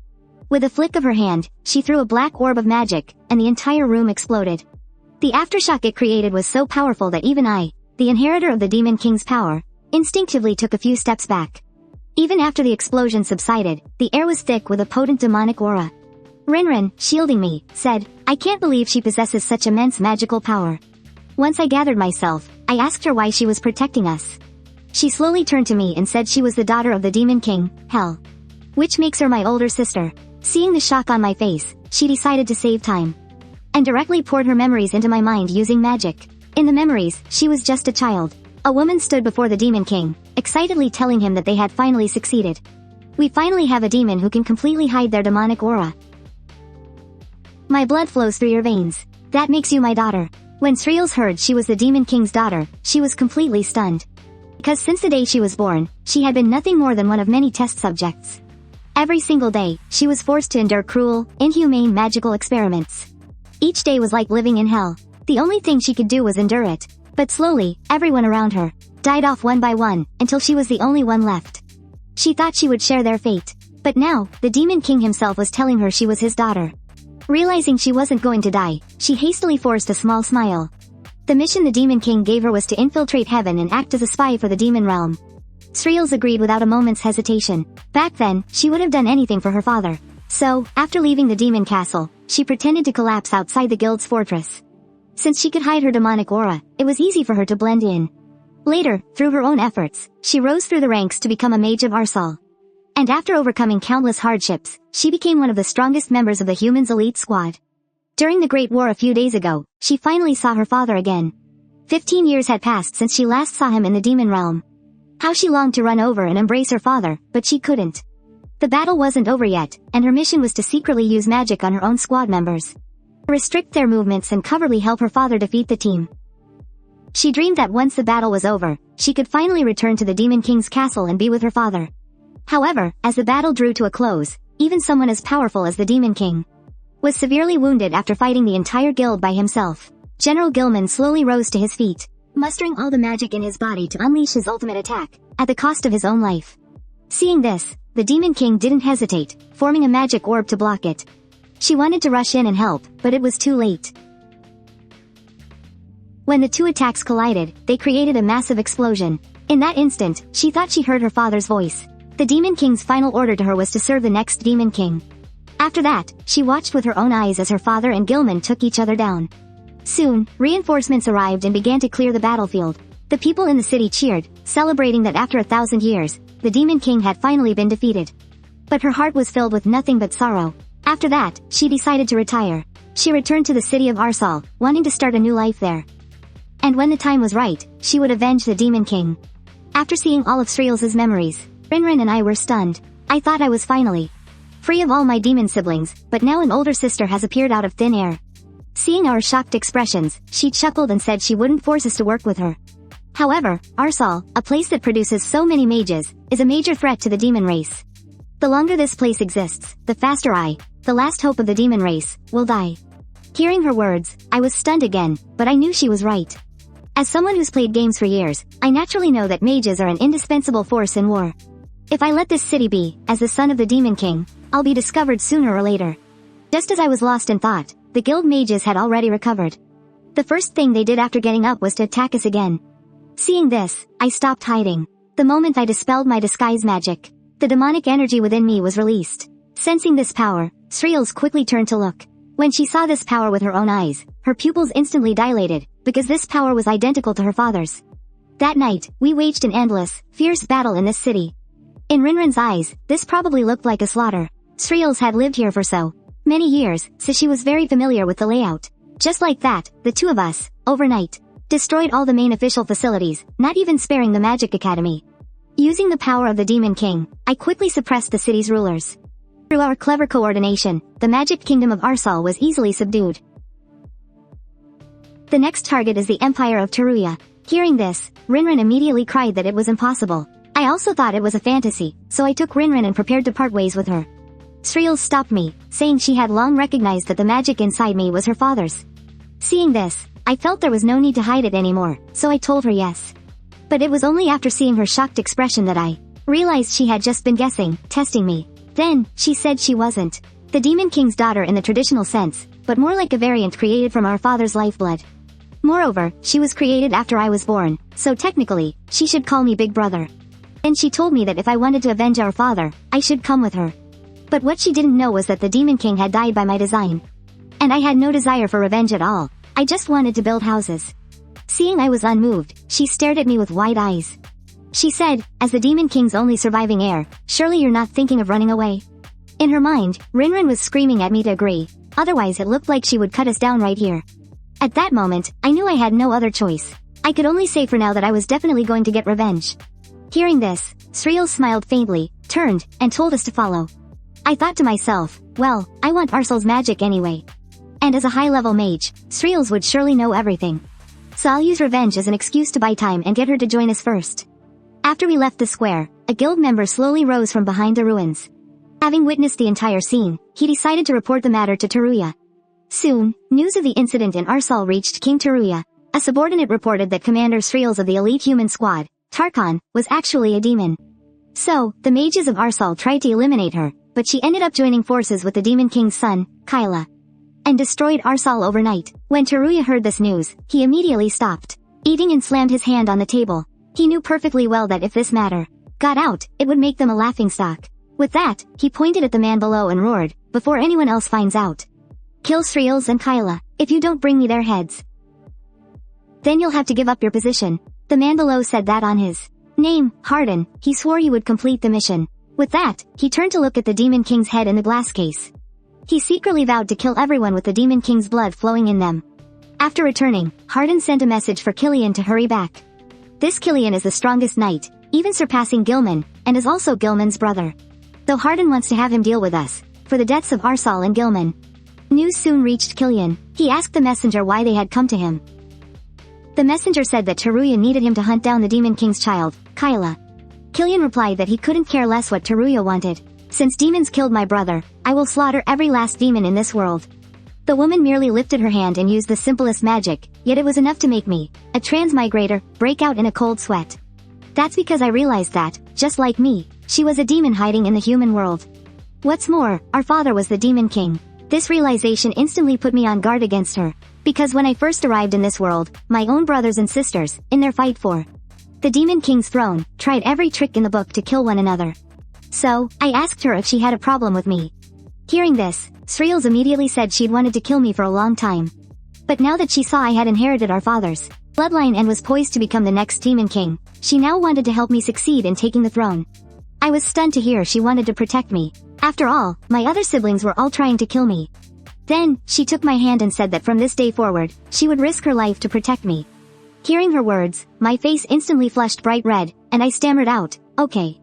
With a flick of her hand, she threw a black orb of magic, and the entire room exploded. The aftershock it created was so powerful that even I, the inheritor of the Demon King's power, instinctively took a few steps back. Even after the explosion subsided, the air was thick with a potent demonic aura. Rinrin, shielding me, said, I can't believe she possesses such immense magical power. Once I gathered myself, I asked her why she was protecting us. She slowly turned to me and said she was the daughter of the Demon King, Hell. Which makes her my older sister. Seeing the shock on my face, she decided to save time. And directly poured her memories into my mind using magic. In the memories, she was just a child. A woman stood before the Demon King, excitedly telling him that they had finally succeeded. We finally have a demon who can completely hide their demonic aura. My blood flows through your veins. That makes you my daughter. When Sriels heard she was the Demon King's daughter, she was completely stunned. Because since the day she was born, she had been nothing more than one of many test subjects. Every single day, she was forced to endure cruel, inhumane magical experiments. Each day was like living in hell. The only thing she could do was endure it. But slowly, everyone around her died off one by one, until she was the only one left. She thought she would share their fate. But now, the Demon King himself was telling her she was his daughter. Realizing she wasn't going to die, she hastily forced a small smile. The mission the Demon King gave her was to infiltrate heaven and act as a spy for the demon realm. Sriels agreed without a moment's hesitation. Back then, she would have done anything for her father. So, after leaving the demon castle, she pretended to collapse outside the guild's fortress. Since she could hide her demonic aura, it was easy for her to blend in. Later, through her own efforts, she rose through the ranks to become a mage of Arsal. And after overcoming countless hardships, she became one of the strongest members of the humans' elite squad. During the Great War a few days ago, she finally saw her father again. 15 years had passed since she last saw him in the demon realm. How she longed to run over and embrace her father, but she couldn't. The battle wasn't over yet, and her mission was to secretly use magic on her own squad members. Restrict their movements and covertly help her father defeat the team. She dreamed that once the battle was over, she could finally return to the Demon King's castle and be with her father. However, as the battle drew to a close, even someone as powerful as the Demon King was severely wounded after fighting the entire guild by himself. General Gilman slowly rose to his feet, mustering all the magic in his body to unleash his ultimate attack, at the cost of his own life. Seeing this, the Demon King didn't hesitate, forming a magic orb to block it. She wanted to rush in and help, but it was too late. When the two attacks collided, they created a massive explosion. In that instant, she thought she heard her father's voice. The Demon King's final order to her was to serve the next Demon King. After that, she watched with her own eyes as her father and Gilman took each other down. Soon, reinforcements arrived and began to clear the battlefield. The people in the city cheered, celebrating that after 1,000 years, the Demon King had finally been defeated. But her heart was filled with nothing but sorrow. After that, she decided to retire. She returned to the city of Arsal, wanting to start a new life there. And when the time was right, she would avenge the Demon King. After seeing all of Sriels' memories, Rinrin and I were stunned. I thought I was finally free of all my demon siblings, but now an older sister has appeared out of thin air. Seeing our shocked expressions, she chuckled and said she wouldn't force us to work with her. However, Arsal, a place that produces so many mages, is a major threat to the demon race. The longer this place exists, the faster I, the last hope of the demon race, will die. Hearing her words, I was stunned again, but I knew she was right. As someone who's played games for years, I naturally know that mages are an indispensable force in war. If I let this city be, as the son of the Demon King, I'll be discovered sooner or later. Just as I was lost in thought, the guild mages had already recovered. The first thing they did after getting up was to attack us again. Seeing this, I stopped hiding. The moment I dispelled my disguise magic, the demonic energy within me was released. Sensing this power, Sriels quickly turned to look. When she saw this power with her own eyes, her pupils instantly dilated, because this power was identical to her father's. That night, we waged an endless, fierce battle in this city. In Rinrin's eyes, this probably looked like a slaughter. Sriels had lived here for so many years, so she was very familiar with the layout. Just like that, the two of us, overnight, destroyed all the main official facilities, not even sparing the Magic Academy. Using the power of the Demon King, I quickly suppressed the city's rulers. Through our clever coordination, the Magic Kingdom of Arsal was easily subdued. The next target is the Empire of Teruya. Hearing this, Rinrin immediately cried that it was impossible. I also thought it was a fantasy, so I took Rinrin and prepared to part ways with her. Sriels stopped me, saying she had long recognized that the magic inside me was her father's. Seeing this, I felt there was no need to hide it anymore, so I told her yes. But it was only after seeing her shocked expression that I realized she had just been guessing, testing me. Then, she said she wasn't the Demon King's daughter in the traditional sense, but more like a variant created from our father's lifeblood. Moreover, she was created after I was born, so technically, she should call me Big Brother. And she told me that if I wanted to avenge our father, I should come with her. But what she didn't know was that the Demon King had died by my design. And I had no desire for revenge at all. I just wanted to build houses. Seeing I was unmoved, she stared at me with wide eyes. She said, as the Demon King's only surviving heir, surely you're not thinking of running away. In her mind, Rinrin was screaming at me to agree, otherwise it looked like she would cut us down right here. At that moment, I knew I had no other choice. I could only say for now that I was definitely going to get revenge. Hearing this, Sriels smiled faintly, turned, and told us to follow. I thought to myself, well, I want Arsal's magic anyway. And as a high-level mage, Sriels would surely know everything. So I'll use revenge as an excuse to buy time and get her to join us first. After we left the square, a guild member slowly rose from behind the ruins. Having witnessed the entire scene, he decided to report the matter to Teruya. Soon, news of the incident in Arsal reached King Teruya. A subordinate reported that Commander Sriels of the elite human squad, Tarkhan, was actually a demon. So, the mages of Arsal tried to eliminate her, but she ended up joining forces with the Demon King's son, Kaila. and destroyed Arsal overnight. When Teruya heard this news, he immediately stopped eating and slammed his hand on the table. He knew perfectly well that if this matter got out, it would make them a laughingstock. With that, he pointed at the man below and roared, before anyone else finds out. Kill Sriels and Kaila. If you don't bring me their heads, then you'll have to give up your position. The man below said that on his name, Hardin, he swore he would complete the mission. With that, he turned to look at the Demon King's head in the glass case. He secretly vowed to kill everyone with the Demon King's blood flowing in them. After returning, Hardin sent a message for Killian to hurry back. This Killian is the strongest knight, even surpassing Gilman, and is also Gilman's brother. Though Hardin wants to have him deal with us, for the deaths of Arsal and Gilman. News soon reached Killian. He asked the messenger why they had come to him. The messenger said that Teruya needed him to hunt down the Demon King's child, Kaila. Killian replied that he couldn't care less what Teruya wanted. Since demons killed my brother, I will slaughter every last demon in this world. The woman merely lifted her hand and used the simplest magic, yet it was enough to make me, a transmigrator, break out in a cold sweat. That's because I realized that, just like me, she was a demon hiding in the human world. What's more, our father was the Demon King. This realization instantly put me on guard against her, because when I first arrived in this world, my own brothers and sisters, in their fight for the Demon King's throne, tried every trick in the book to kill one another. So, I asked her if she had a problem with me. Hearing this, Sriels immediately said she'd wanted to kill me for a long time. But now that she saw I had inherited our father's bloodline and was poised to become the next Demon King, she now wanted to help me succeed in taking the throne. I was stunned to hear she wanted to protect me. After all, my other siblings were all trying to kill me. Then, she took my hand and said that from this day forward, she would risk her life to protect me. Hearing her words, my face instantly flushed bright red, and I stammered out, okay.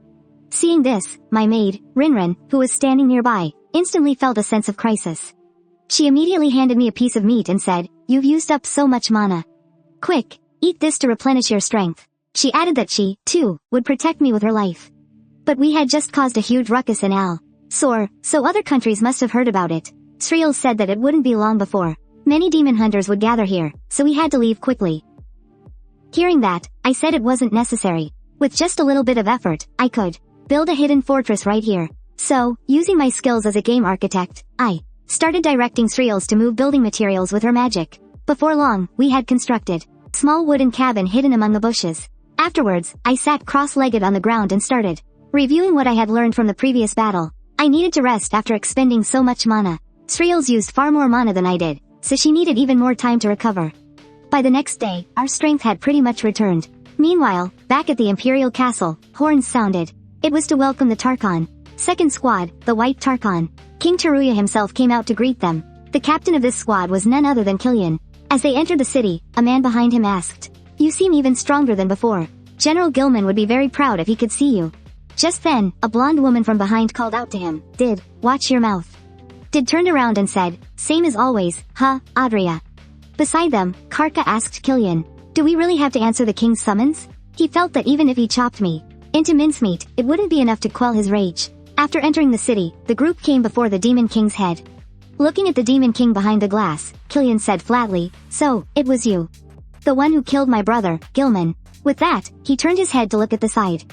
Seeing this, my maid, Rinrin, who was standing nearby, instantly felt a sense of crisis. She immediately handed me a piece of meat and said, "You've used up so much mana. Quick, eat this to replenish your strength." She added that she, too, would protect me with her life. But we had just caused a huge ruckus in Al-Sor, so other countries must have heard about it. Sriels said that it wouldn't be long before many demon hunters would gather here, so we had to leave quickly. Hearing that, I said it wasn't necessary. With just a little bit of effort, I could build a hidden fortress right here. So, using my skills as a game architect, I started directing Sriels to move building materials with her magic. Before long, we had constructed a small wooden cabin hidden among the bushes. Afterwards, I sat cross-legged on the ground and started reviewing what I had learned from the previous battle. I needed to rest after expending so much mana. Sriels used far more mana than I did, so she needed even more time to recover. By the next day, our strength had pretty much returned. Meanwhile, back at the Imperial Castle, horns sounded. It was to welcome the Tarkhan second squad, the White Tarkhan. King Teruya himself came out to greet them. The captain of this squad was none other than Killian. As they entered the city, a man behind him asked, "You seem even stronger than before. General Gilman would be very proud if he could see you." Just then, a blonde woman from behind called out to him, "Did, watch your mouth." Did turned around and said, "Same as always, huh, Adria?" Beside them, Karka asked Killian, "Do we really have to answer the king's summons?" He felt that even if he chopped me into mincemeat, it wouldn't be enough to quell his rage. After entering the city, the group came before the Demon King's head. Looking at the Demon King behind the glass, Killian said flatly, "So, it was you. The one who killed my brother, Gilman." With that, he turned his head to look at the side.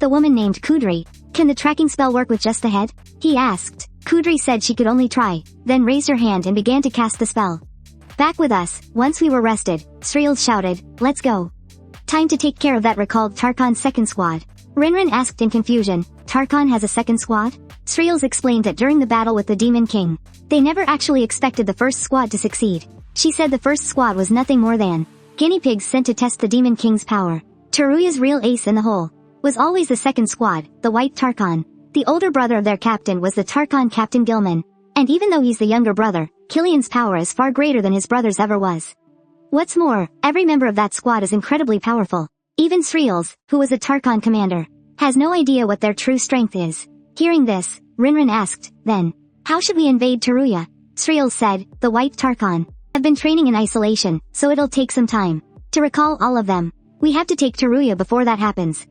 The woman named Kudri. "Can the tracking spell work with just the head?" he asked. Kudri said she could only try, then raised her hand and began to cast the spell. "Back with us." Once we were rested, Sriels shouted, "Let's go. Time to take care of that," recalled Tarkhan's second squad. Rinrin asked in confusion, "Tarkhan has a second squad?" Sriels explained that during the battle with the Demon King, they never actually expected the first squad to succeed. She said the first squad was nothing more than guinea pigs sent to test the Demon King's power. Teruya's real ace in the hole was always the second squad, the White Tarkhan. The older brother of their captain was the Tarkhan Captain Gilman. And even though he's the younger brother, Killian's power is far greater than his brother's ever was. What's more, every member of that squad is incredibly powerful. Even Sriels, who was a Tarkhan commander, has no idea what their true strength is. Hearing this, Rinrin asked, "Then, how should we invade Teruya?" Sriels said, "The White Tarkhan have been training in isolation, so it'll take some time to recall all of them. We have to take Teruya before that happens."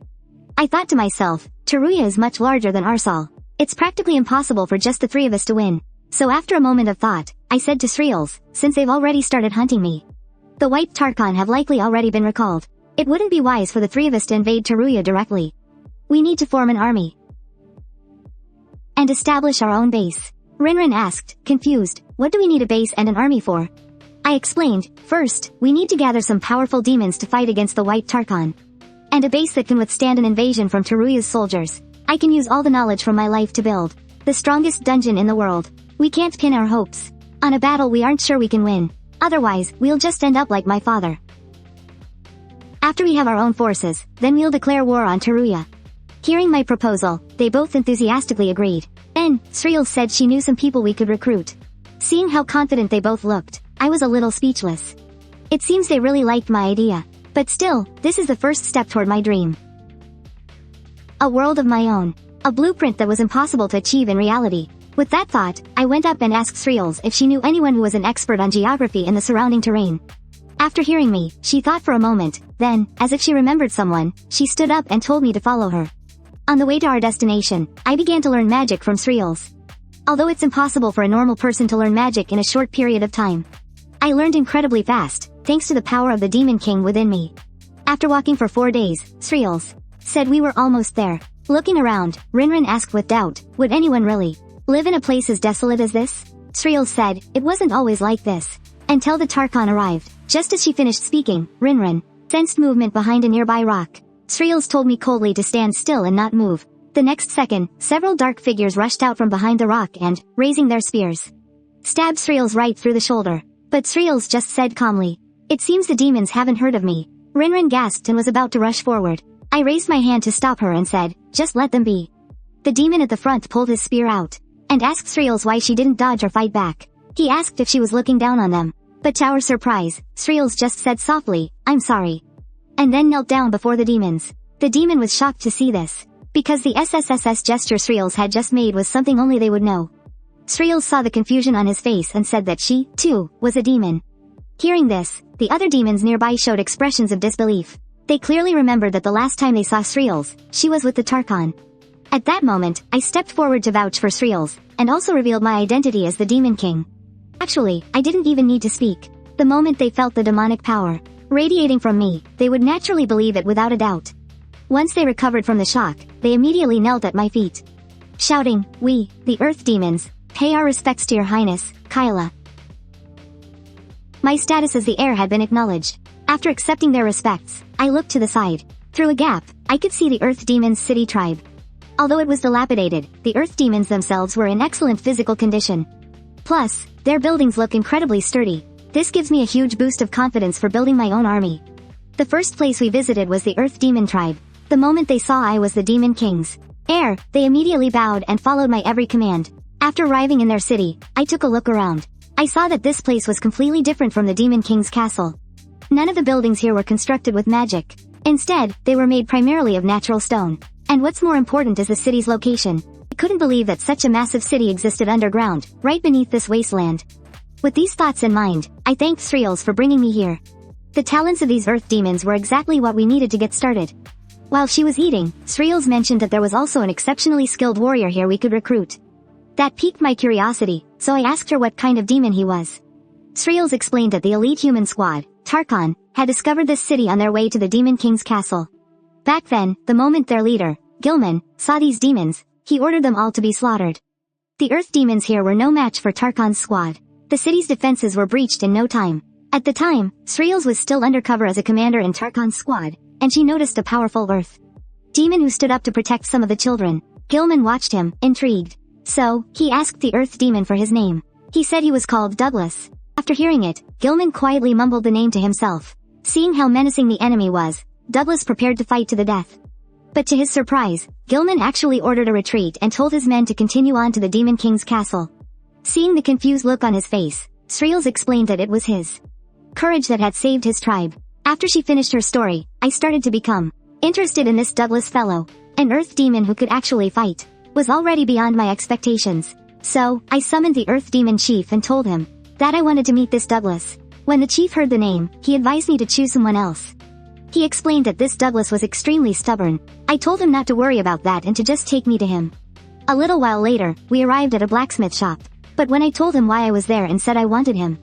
I thought to myself, Teruya is much larger than Arsal. It's practically impossible for just the three of us to win. So after a moment of thought, I said to Sriels, "Since they've already started hunting me, the White Tarkhan have likely already been recalled. It wouldn't be wise for the three of us to invade Teruya directly. We need to form an army and establish our own base." Rinrin asked, confused, what do we need a base and an army for? I explained, first, we need to gather some powerful demons to fight against the White Tarchon. And a base that can withstand an invasion from Teruya's soldiers. I can use all the knowledge from my life to build the strongest dungeon in the world. We can't pin our hopes on a battle we aren't sure we can win. Otherwise, we'll just end up like my father. After we have our own forces, then we'll declare war on Teruya. Hearing my proposal, they both enthusiastically agreed. Then, Sriel said she knew some people we could recruit. Seeing how confident they both looked, I was a little speechless. It seems they really liked my idea. But still, this is the first step toward my dream. A world of my own. A blueprint that was impossible to achieve in reality. With that thought, I went up and asked Sriel if she knew anyone who was an expert on geography in the surrounding terrain. After hearing me, she thought for a moment, then, as if she remembered someone, she stood up and told me to follow her. On the way to our destination, I began to learn magic from Sriel. Although it's impossible for a normal person to learn magic in a short period of time, I learned incredibly fast, thanks to the power of the Demon King within me. After walking for 4 days, Sriel said we were almost there. Looking around, Rinrin asked with doubt, would anyone really live in a place as desolate as this? Sriel said, it wasn't always like this. Until the Tarchon arrived. Just as she finished speaking, Rinrin sensed movement behind a nearby rock. Sriel told me coldly to stand still and not move. The next second, several dark figures rushed out from behind the rock and, raising their spears, stabbed Sriel right through the shoulder. But Sriel just said calmly, it seems the demons haven't heard of me. Rinrin gasped and was about to rush forward. I raised my hand to stop her and said, just let them be. The demon at the front pulled his spear out, and asked Sriel why she didn't dodge or fight back. He asked if she was looking down on them. But to our surprise, Sriel just said softly, I'm sorry. And then knelt down before the demons. The demon was shocked to see this, because the SSSS gesture Sriel had just made was something only they would know. Sriel saw the confusion on his face and said that she, too, was a demon. Hearing this, the other demons nearby showed expressions of disbelief. They clearly remembered that the last time they saw Sriel, she was with the Tarchon. At that moment, I stepped forward to vouch for Sriel, and also revealed my identity as the Demon King. Actually, I didn't even need to speak. The moment they felt the demonic power radiating from me, they would naturally believe it without a doubt. Once they recovered from the shock, they immediately knelt at my feet, shouting, we, the Earth Demons, pay our respects to your highness, Kaila. My status as the heir had been acknowledged. After accepting their respects, I looked to the side. Through a gap, I could see the Earth Demons' city tribe. Although it was dilapidated, the Earth Demons themselves were in excellent physical condition. Plus, their buildings look incredibly sturdy. This gives me a huge boost of confidence for building my own army. The first place we visited was the Earth Demon tribe. The moment they saw I was the Demon King's heir, they immediately bowed and followed my every command. After arriving in their city, I took a look around. I saw that this place was completely different from the Demon King's castle. None of the buildings here were constructed with magic. Instead, they were made primarily of natural stone. And what's more important is the city's location. I couldn't believe that such a massive city existed underground, right beneath this wasteland. With these thoughts in mind, I thanked Sriel for bringing me here. The talents of these earth demons were exactly what we needed to get started. While she was eating, Sriel mentioned that there was also an exceptionally skilled warrior here we could recruit. That piqued my curiosity, so I asked her what kind of demon he was. Sriel explained that the elite human squad, Tarchon, had discovered this city on their way to the Demon King's castle. Back then, the moment their leader, Gilman, saw these demons, he ordered them all to be slaughtered. The Earth demons here were no match for Tarchon's squad. The city's defenses were breached in no time. At the time, Sriel was still undercover as a commander in Tarchon's squad, and she noticed a powerful Earth demon who stood up to protect some of the children. Gilman watched him, intrigued. So, he asked the Earth demon for his name. He said he was called Douglas. After hearing it, Gilman quietly mumbled the name to himself. Seeing how menacing the enemy was, Douglas prepared to fight to the death. But to his surprise, Gilman actually ordered a retreat and told his men to continue on to the Demon King's castle. Seeing the confused look on his face, Sriel explained that it was his courage that had saved his tribe. After she finished her story, I started to become interested in this Douglas fellow. An Earth demon who could actually fight was already beyond my expectations. So, I summoned the Earth Demon Chief and told him that I wanted to meet this Douglas. When the chief heard the name, he advised me to choose someone else. He explained that this Douglas was extremely stubborn. I told him not to worry about that and to just take me to him. A little while later, we arrived at a blacksmith shop. But when I told him why I was there and said I wanted him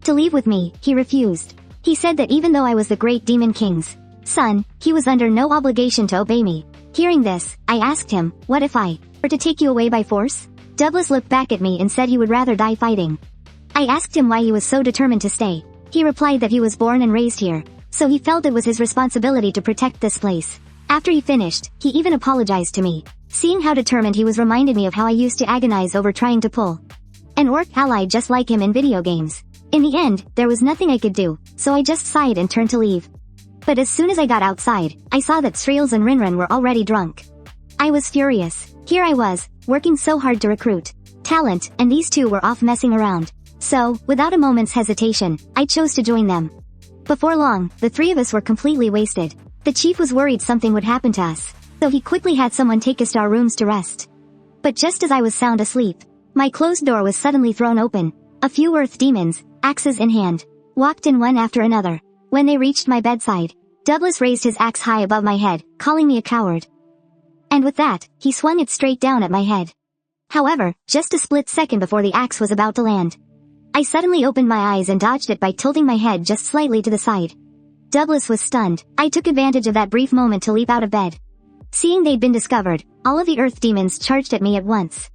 to leave with me, he refused. He said that even though I was the great Demon King's son, he was under no obligation to obey me. Hearing this, I asked him, what if I were to take you away by force? Douglas looked back at me and said he would rather die fighting. I asked him why he was so determined to stay. He replied that he was born and raised here, so he felt it was his responsibility to protect this place. After he finished, he even apologized to me. Seeing how determined he was reminded me of how I used to agonize over trying to pull an orc ally just like him in video games. In the end, there was nothing I could do, so I just sighed and turned to leave. But as soon as I got outside, I saw that Sriels and Rinrin were already drunk. I was furious. Here I was, working so hard to recruit talent, and these two were off messing around. So, without a moment's hesitation, I chose to join them. Before long, the three of us were completely wasted. The chief was worried something would happen to us, so he quickly had someone take us to our rooms to rest. But just as I was sound asleep, my closed door was suddenly thrown open. A few earth demons, axes in hand, walked in one after another. When they reached my bedside, Douglas raised his axe high above my head, calling me a coward. And with that, he swung it straight down at my head. However, just a split second before the axe was about to land, I suddenly opened my eyes and dodged it by tilting my head just slightly to the side. Douglas was stunned. I took advantage of that brief moment to leap out of bed. Seeing they'd been discovered, all of the earth demons charged at me at once.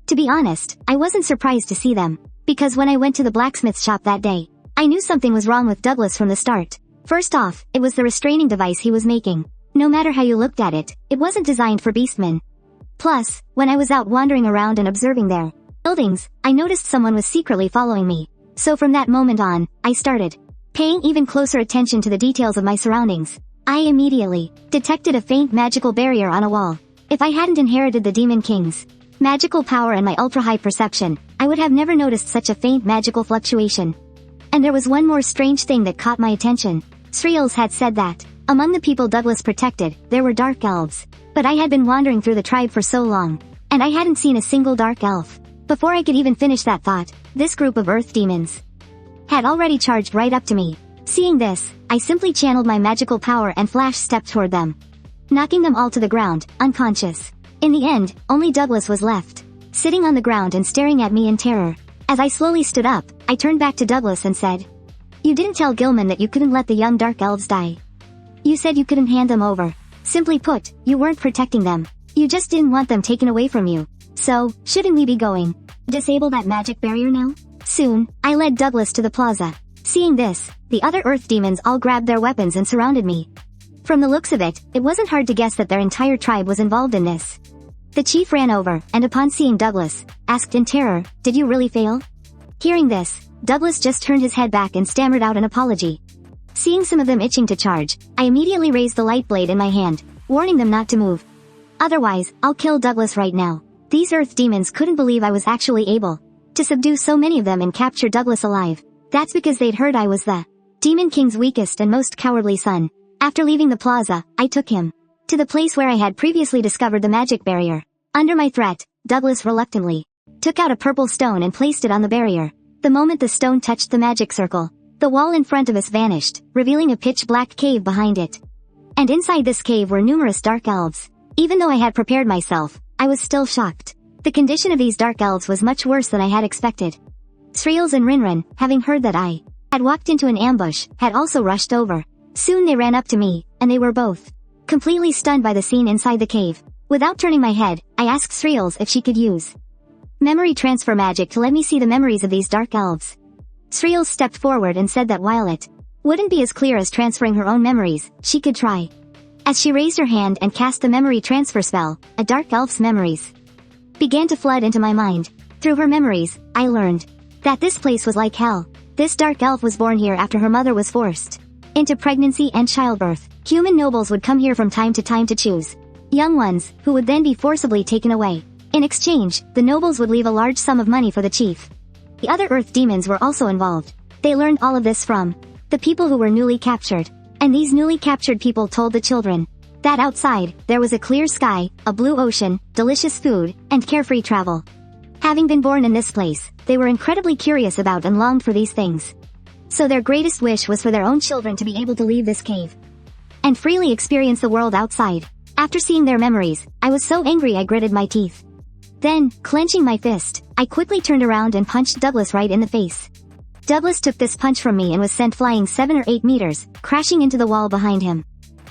To be honest, I wasn't surprised to see them, because when I went to the blacksmith shop that day, I knew something was wrong with Douglas from the start. First off, it was the restraining device he was making. No matter how you looked at it, it wasn't designed for beastmen. Plus, when I was out wandering around and observing their buildings, I noticed someone was secretly following me. So from that moment on, I started paying even closer attention to the details of my surroundings. I immediately detected a faint magical barrier on a wall. If I hadn't inherited the Demon King's magical power and my ultra-high perception, I would have never noticed such a faint magical fluctuation. And there was one more strange thing that caught my attention. Sriels had said that, among the people Douglas protected, there were dark elves. But I had been wandering through the tribe for so long, and I hadn't seen a single dark elf. Before I could even finish that thought, this group of earth demons had already charged right up to me. Seeing this, I simply channeled my magical power and flash-stepped toward them, knocking them all to the ground, unconscious. In the end, only Douglas was left, sitting on the ground and staring at me in terror. As I slowly stood up, I turned back to Douglas and said, "You didn't tell Gilman that you couldn't let the young dark elves die. You said you couldn't hand them over. Simply put, you weren't protecting them. You just didn't want them taken away from you. So, shouldn't we be going? Disable that magic barrier now?" Soon, I led Douglas to the plaza. Seeing this, the other earth demons all grabbed their weapons and surrounded me. From the looks of it, it wasn't hard to guess that their entire tribe was involved in this. The chief ran over, and upon seeing Douglas, asked in terror, "Did you really fail?" Hearing this, Douglas just turned his head back and stammered out an apology. Seeing some of them itching to charge, I immediately raised the light blade in my hand, warning them not to move. Otherwise, I'll kill Douglas right now. These earth demons couldn't believe I was actually able to subdue so many of them and capture Douglas alive. That's because they'd heard I was the Demon King's weakest and most cowardly son. After leaving the plaza, I took him to the place where I had previously discovered the magic barrier. Under my threat, Douglas reluctantly took out a purple stone and placed it on the barrier. The moment the stone touched the magic circle, the wall in front of us vanished, revealing a pitch-black cave behind it. And inside this cave were numerous dark elves. Even though I had prepared myself, I was still shocked. The condition of these dark elves was much worse than I had expected. Sriels and Rinrin, having heard that I had walked into an ambush, had also rushed over. Soon they ran up to me, and they were both completely stunned by the scene inside the cave. Without turning my head, I asked Sriels if she could use memory transfer magic to let me see the memories of these dark elves. Sriels stepped forward and said that while it wouldn't be as clear as transferring her own memories, she could try. As she raised her hand and cast the memory transfer spell, a dark elf's memories began to flood into my mind. Through her memories, I learned that this place was like hell. This dark elf was born here after her mother was forced into pregnancy and childbirth. Human nobles would come here from time to time to choose young ones, who would then be forcibly taken away. In exchange, the nobles would leave a large sum of money for the chief. The other earth demons were also involved. They learned all of this from the people who were newly captured. And these newly captured people told the children that outside, there was a clear sky, a blue ocean, delicious food, and carefree travel. Having been born in this place, they were incredibly curious about and longed for these things. So their greatest wish was for their own children to be able to leave this cave and freely experience the world outside. After seeing their memories, I was so angry I gritted my teeth. Then, clenching my fist, I quickly turned around and punched Douglas right in the face. Douglas took this punch from me and was sent flying 7 or 8 meters, crashing into the wall behind him.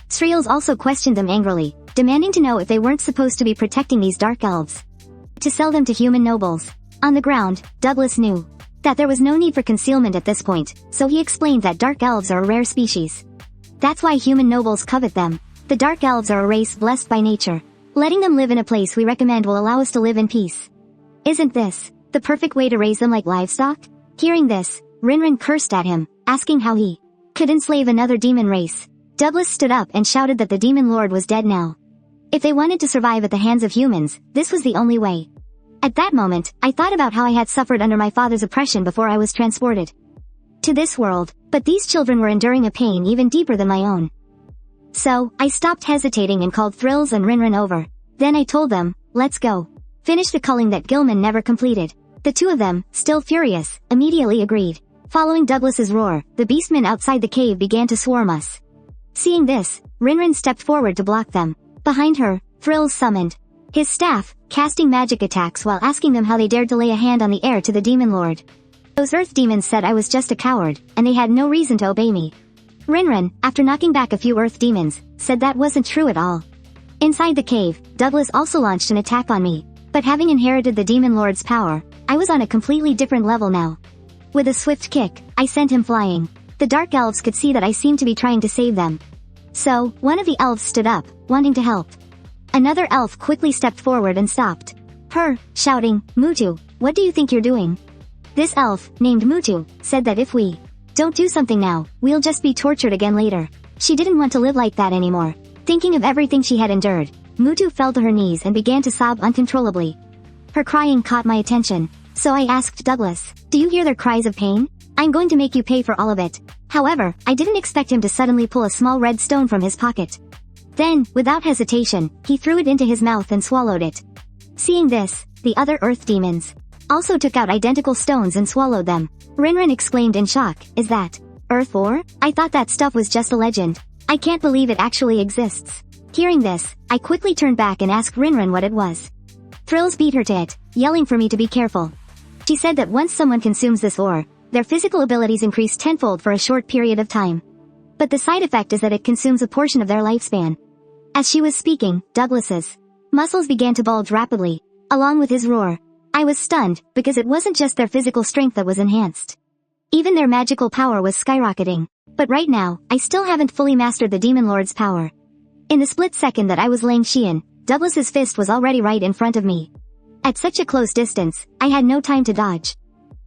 Sriels also questioned them angrily, demanding to know if they weren't supposed to be protecting these dark elves to sell them to human nobles. On the ground, Douglas knew that there was no need for concealment at this point, so he explained that dark elves are a rare species. That's why human nobles covet them. The dark elves are a race blessed by nature. Letting them live in a place we recommend will allow us to live in peace. Isn't this the perfect way to raise them like livestock? Hearing this, Rinrin cursed at him, asking how he could enslave another demon race. Douglas stood up and shouted that the demon lord was dead now. If they wanted to survive at the hands of humans, this was the only way. At that moment, I thought about how I had suffered under my father's oppression before I was transported to this world, but these children were enduring a pain even deeper than my own. So, I stopped hesitating and called Thrills and Rinrin over. Then I told them, let's go. Finish the culling that Gilman never completed. The two of them, still furious, immediately agreed. Following Douglas's roar, the beastmen outside the cave began to swarm us. Seeing this, Rinrin stepped forward to block them. Behind her, Thrills summoned his staff, casting magic attacks while asking them how they dared to lay a hand on the heir to the demon lord. Those earth demons said I was just a coward, and they had no reason to obey me. Rinrin, after knocking back a few earth demons, said that wasn't true at all. Inside the cave, Douglas also launched an attack on me, but having inherited the demon lord's power, I was on a completely different level now. With a swift kick, I sent him flying. The dark elves could see that I seemed to be trying to save them. So, one of the elves stood up, wanting to help. Another elf quickly stepped forward and stopped her, shouting, Mutu, what do you think you're doing? This elf, named Mutu, said that if we don't do something now, we'll just be tortured again later. She didn't want to live like that anymore. Thinking of everything she had endured, Mutu fell to her knees and began to sob uncontrollably. Her crying caught my attention, so I asked Douglas, do you hear their cries of pain? I'm going to make you pay for all of it. However, I didn't expect him to suddenly pull a small red stone from his pocket. Then, without hesitation, he threw it into his mouth and swallowed it. Seeing this, the other earth demons also took out identical stones and swallowed them. Rinrin exclaimed in shock, is that earth ore? I thought that stuff was just a legend. I can't believe it actually exists. Hearing this, I quickly turned back and asked Rinrin what it was. Thrills beat her to it, yelling for me to be careful. She said that once someone consumes this ore, their physical abilities increase tenfold for a short period of time. But the side effect is that it consumes a portion of their lifespan. As she was speaking, Douglas's muscles began to bulge rapidly, along with his roar. I was stunned, because it wasn't just their physical strength that was enhanced. Even their magical power was skyrocketing. But right now, I still haven't fully mastered the Demon Lord's power. In the split second that I was laying Xian, Douglas's fist was already right in front of me. At such a close distance, I had no time to dodge.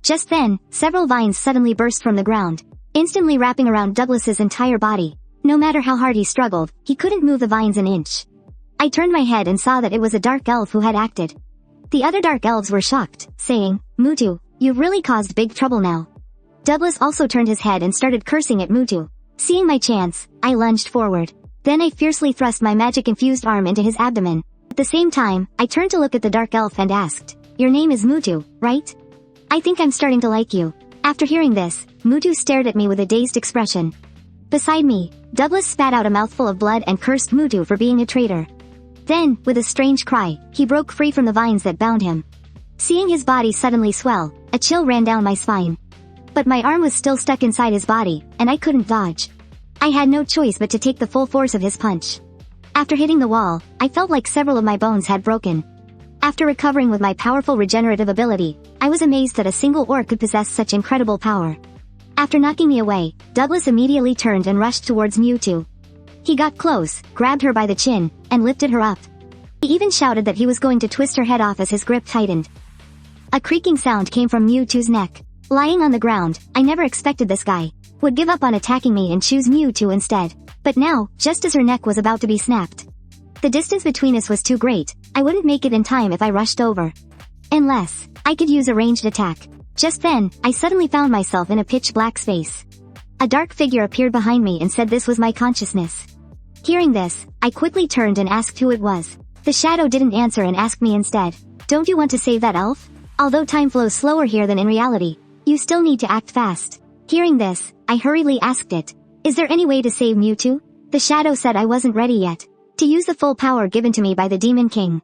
Just then, several vines suddenly burst from the ground, instantly wrapping around Douglas's entire body. No matter how hard he struggled, he couldn't move the vines an inch. I turned my head and saw that it was a dark elf who had acted. The other dark elves were shocked, saying, Mutu, you've really caused big trouble now. Douglas also turned his head and started cursing at Mutu. Seeing my chance, I lunged forward. Then I fiercely thrust my magic-infused arm into his abdomen. At the same time, I turned to look at the dark elf and asked, your name is Mutu, right? I think I'm starting to like you. After hearing this, Mutu stared at me with a dazed expression. Beside me, Douglas spat out a mouthful of blood and cursed Mutu for being a traitor. Then, with a strange cry, he broke free from the vines that bound him. Seeing his body suddenly swell, a chill ran down my spine. But my arm was still stuck inside his body, and I couldn't dodge. I had no choice but to take the full force of his punch. After hitting the wall, I felt like several of my bones had broken. After recovering with my powerful regenerative ability, I was amazed that a single orc could possess such incredible power. After knocking me away, Douglas immediately turned and rushed towards Mewtwo. He got close, grabbed her by the chin, and lifted her up. He even shouted that he was going to twist her head off as his grip tightened. A creaking sound came from Mewtwo's neck. Lying on the ground, I never expected this guy would give up on attacking me and choose Mewtwo instead. But now, just as her neck was about to be snapped, the distance between us was too great. I wouldn't make it in time if I rushed over. Unless I could use a ranged attack. Just then, I suddenly found myself in a pitch-black space. A dark figure appeared behind me and said this was my consciousness. Hearing this, I quickly turned and asked who it was. The shadow didn't answer and asked me instead, don't you want to save that elf? Although time flows slower here than in reality, you still need to act fast. Hearing this, I hurriedly asked it, is there any way to save Mewtwo? The shadow said I wasn't ready yet to use the full power given to me by the Demon King.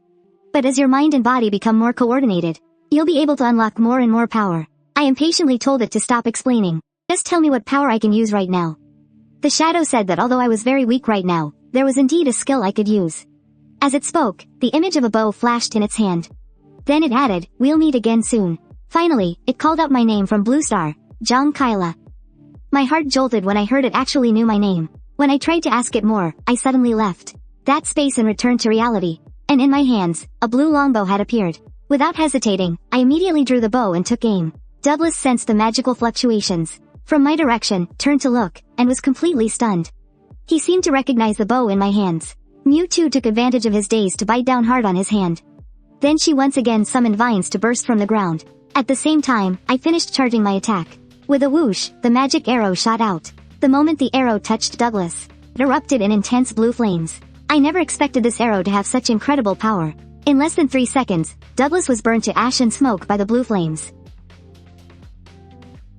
But as your mind and body become more coordinated, you'll be able to unlock more and more power. I impatiently told it to stop explaining. Just tell me what power I can use right now. The shadow said that although I was very weak right now, there was indeed a skill I could use. As it spoke, the image of a bow flashed in its hand. Then it added, we'll meet again soon. Finally, it called out my name from Blue Star, Jong Kaila. My heart jolted when I heard it actually knew my name. When I tried to ask it more, I suddenly left that space and returned to reality. And in my hands, a blue longbow had appeared. Without hesitating, I immediately drew the bow and took aim. Douglas sensed the magical fluctuations from my direction, turned to look, and was completely stunned. He seemed to recognize the bow in my hands. Mewtwo took advantage of his daze to bite down hard on his hand. Then she once again summoned vines to burst from the ground. At the same time, I finished charging my attack. With a whoosh, the magic arrow shot out. The moment the arrow touched Douglas, it erupted in intense blue flames. I never expected this arrow to have such incredible power. In less than 3 seconds, Douglas was burned to ash and smoke by the blue flames.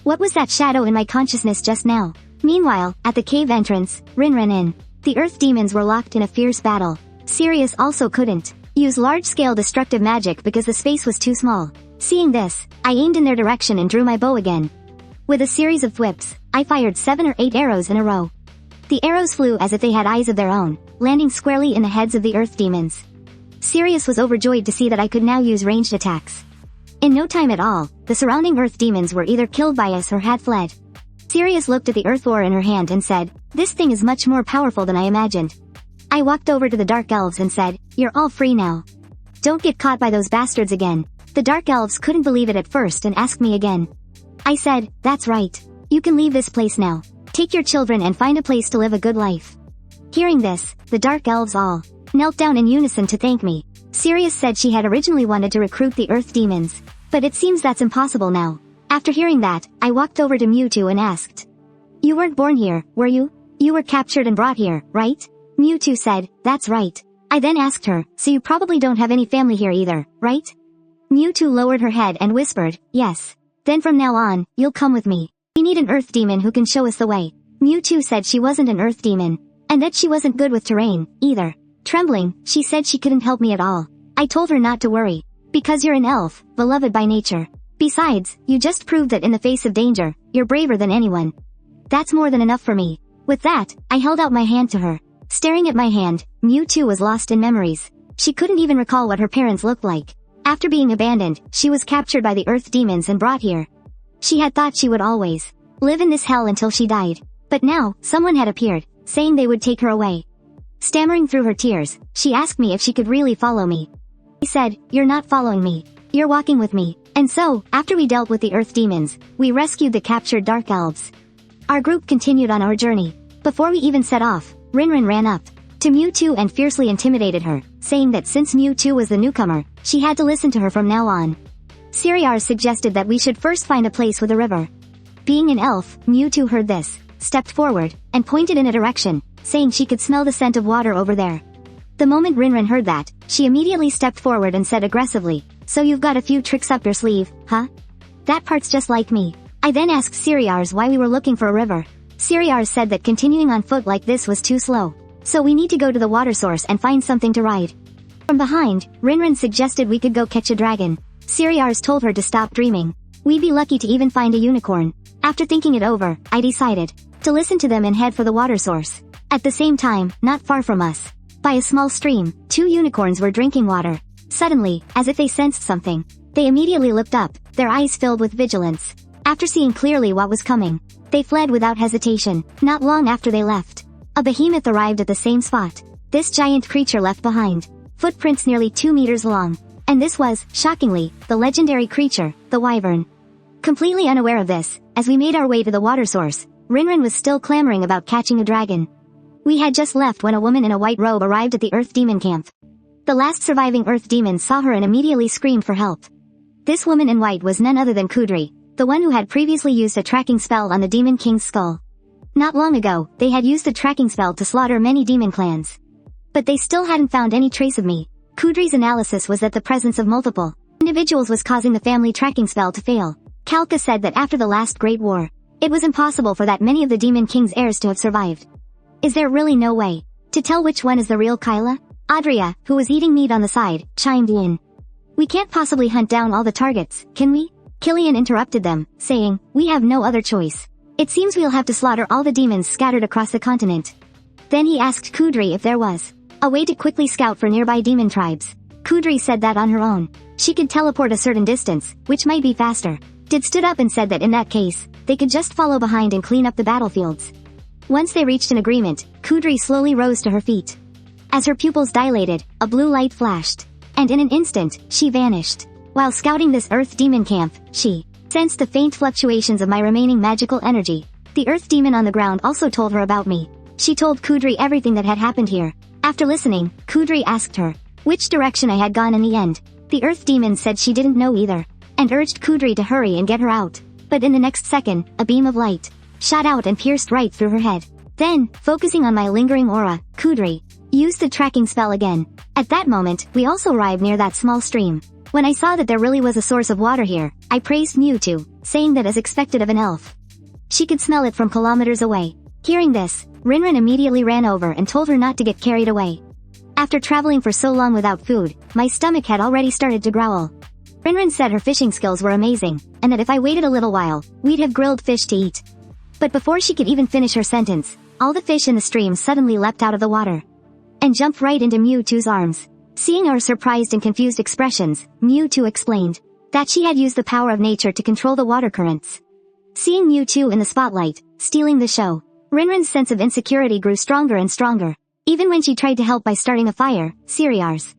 What was that shadow in my consciousness just now? Meanwhile, at the cave entrance, Rinrin and the Earth Demons were locked in a fierce battle. Sirius also couldn't use large-scale destructive magic because the space was too small. Seeing this, I aimed in their direction and drew my bow again. With a series of whips, I fired 7 or 8 arrows in a row. The arrows flew as if they had eyes of their own, landing squarely in the heads of the Earth Demons. Sirius was overjoyed to see that I could now use ranged attacks. In no time at all, the surrounding Earth Demons were either killed by us or had fled. Sirius looked at the Earth Ore in her hand and said, "This thing is much more powerful than I imagined." I walked over to the Dark Elves and said, "You're all free now. Don't get caught by those bastards again." The Dark Elves couldn't believe it at first and asked me again. I said, "That's right. You can leave this place now. Take your children and find a place to live a good life." Hearing this, the Dark Elves all knelt down in unison to thank me. Sirius said she had originally wanted to recruit the Earth Demons, but it seems that's impossible now. After hearing that, I walked over to Mewtwo and asked, "You weren't born here, were you? You were captured and brought here, right?" Mewtwo said, "That's right." I then asked her, "So you probably don't have any family here either, right?" Mewtwo lowered her head and whispered, "Yes." "Then from now on, you'll come with me. We need an Earth Demon who can show us the way." Mewtwo said she wasn't an Earth Demon, and that she wasn't good with terrain, either. Trembling, she said she couldn't help me at all. I told her not to worry. "Because you're an elf, beloved by nature. Besides, you just proved that in the face of danger, you're braver than anyone. That's more than enough for me." With that, I held out my hand to her. Staring at my hand, Mewtwo was lost in memories. She couldn't even recall what her parents looked like. After being abandoned, she was captured by the Earth Demons and brought here. She had thought she would always live in this hell until she died. But now, someone had appeared, saying they would take her away. Stammering through her tears, she asked me if she could really follow me. I said, "You're not following me. You're walking with me." And so, after we dealt with the Earth Demons, we rescued the captured Dark Elves. Our group continued on our journey. Before we even set off, Rinrin ran up to Mewtwo and fiercely intimidated her, saying that since Mewtwo was the newcomer, she had to listen to her from now on. Sirius suggested that we should first find a place with a river. Being an elf, Mewtwo heard this, stepped forward, and pointed in a direction, saying she could smell the scent of water over there. The moment Rinrin heard that, she immediately stepped forward and said aggressively, "So you've got a few tricks up your sleeve, huh? That part's just like me." I then asked Sirius why we were looking for a river. Sirius said that continuing on foot like this was too slow, so we need to go to the water source and find something to ride. From behind, Rinrin suggested we could go catch a dragon. Sirius told her to stop dreaming. We'd be lucky to even find a unicorn. After thinking it over, I decided to listen to them and head for the water source. At the same time, not far from us, by a small stream, 2 unicorns were drinking water. Suddenly, as if they sensed something, they immediately looked up, their eyes filled with vigilance. After seeing clearly what was coming, they fled without hesitation. Not long after they left, a behemoth arrived at the same spot. This giant creature left behind footprints nearly 2 meters long. And this was, shockingly, the legendary creature, the Wyvern. Completely unaware of this, as we made our way to the water source, Rinrin was still clamoring about catching a dragon. We had just left when a woman in a white robe arrived at the Earth Demon camp. The last surviving Earth Demon saw her and immediately screamed for help. This woman in white was none other than Kudri, the one who had previously used a tracking spell on the Demon King's skull. Not long ago, they had used the tracking spell to slaughter many demon clans. But they still hadn't found any trace of me. Kudri's analysis was that the presence of multiple individuals was causing the family tracking spell to fail. Kalka said that after the last Great War, it was impossible for that many of the Demon King's heirs to have survived. Is there really no way to tell which one is the real Kaila? Adria, who was eating meat on the side, chimed in. "We can't possibly hunt down all the targets, can we?" Killian interrupted them, saying, "We have no other choice. It seems we'll have to slaughter all the demons scattered across the continent." Then he asked Kudri if there was a way to quickly scout for nearby demon tribes. Kudri said that on her own, she could teleport a certain distance, which might be faster. Did stood up and said that in that case, they could just follow behind and clean up the battlefields. Once they reached an agreement, Kudri slowly rose to her feet. As her pupils dilated, a blue light flashed. And in an instant, she vanished. While scouting this Earth Demon camp, she sensed the faint fluctuations of my remaining magical energy. The Earth Demon on the ground also told her about me. She told Kudri everything that had happened here. After listening, Kudri asked her which direction I had gone in the end. The Earth Demon said she didn't know either, and urged Kudri to hurry and get her out. But in the next second, a beam of light shot out and pierced right through her head. Then, focusing on my lingering aura, Kudri used the tracking spell again. At that moment, we also arrived near that small stream. When I saw that there really was a source of water here, I praised Mewtwo, saying that as expected of an elf, she could smell it from kilometers away. Hearing this, Rinrin immediately ran over and told her not to get carried away. After traveling for so long without food, my stomach had already started to growl. Rinrin said her fishing skills were amazing, and that if I waited a little while, we'd have grilled fish to eat. But before she could even finish her sentence, all the fish in the stream suddenly leapt out of the water and jumped right into Mewtwo's arms. Seeing our surprised and confused expressions, Mewtwo explained that she had used the power of nature to control the water currents. Seeing Mewtwo in the spotlight, stealing the show, Rinrin's sense of insecurity grew stronger and stronger. Even when she tried to help by starting a fire, Siriars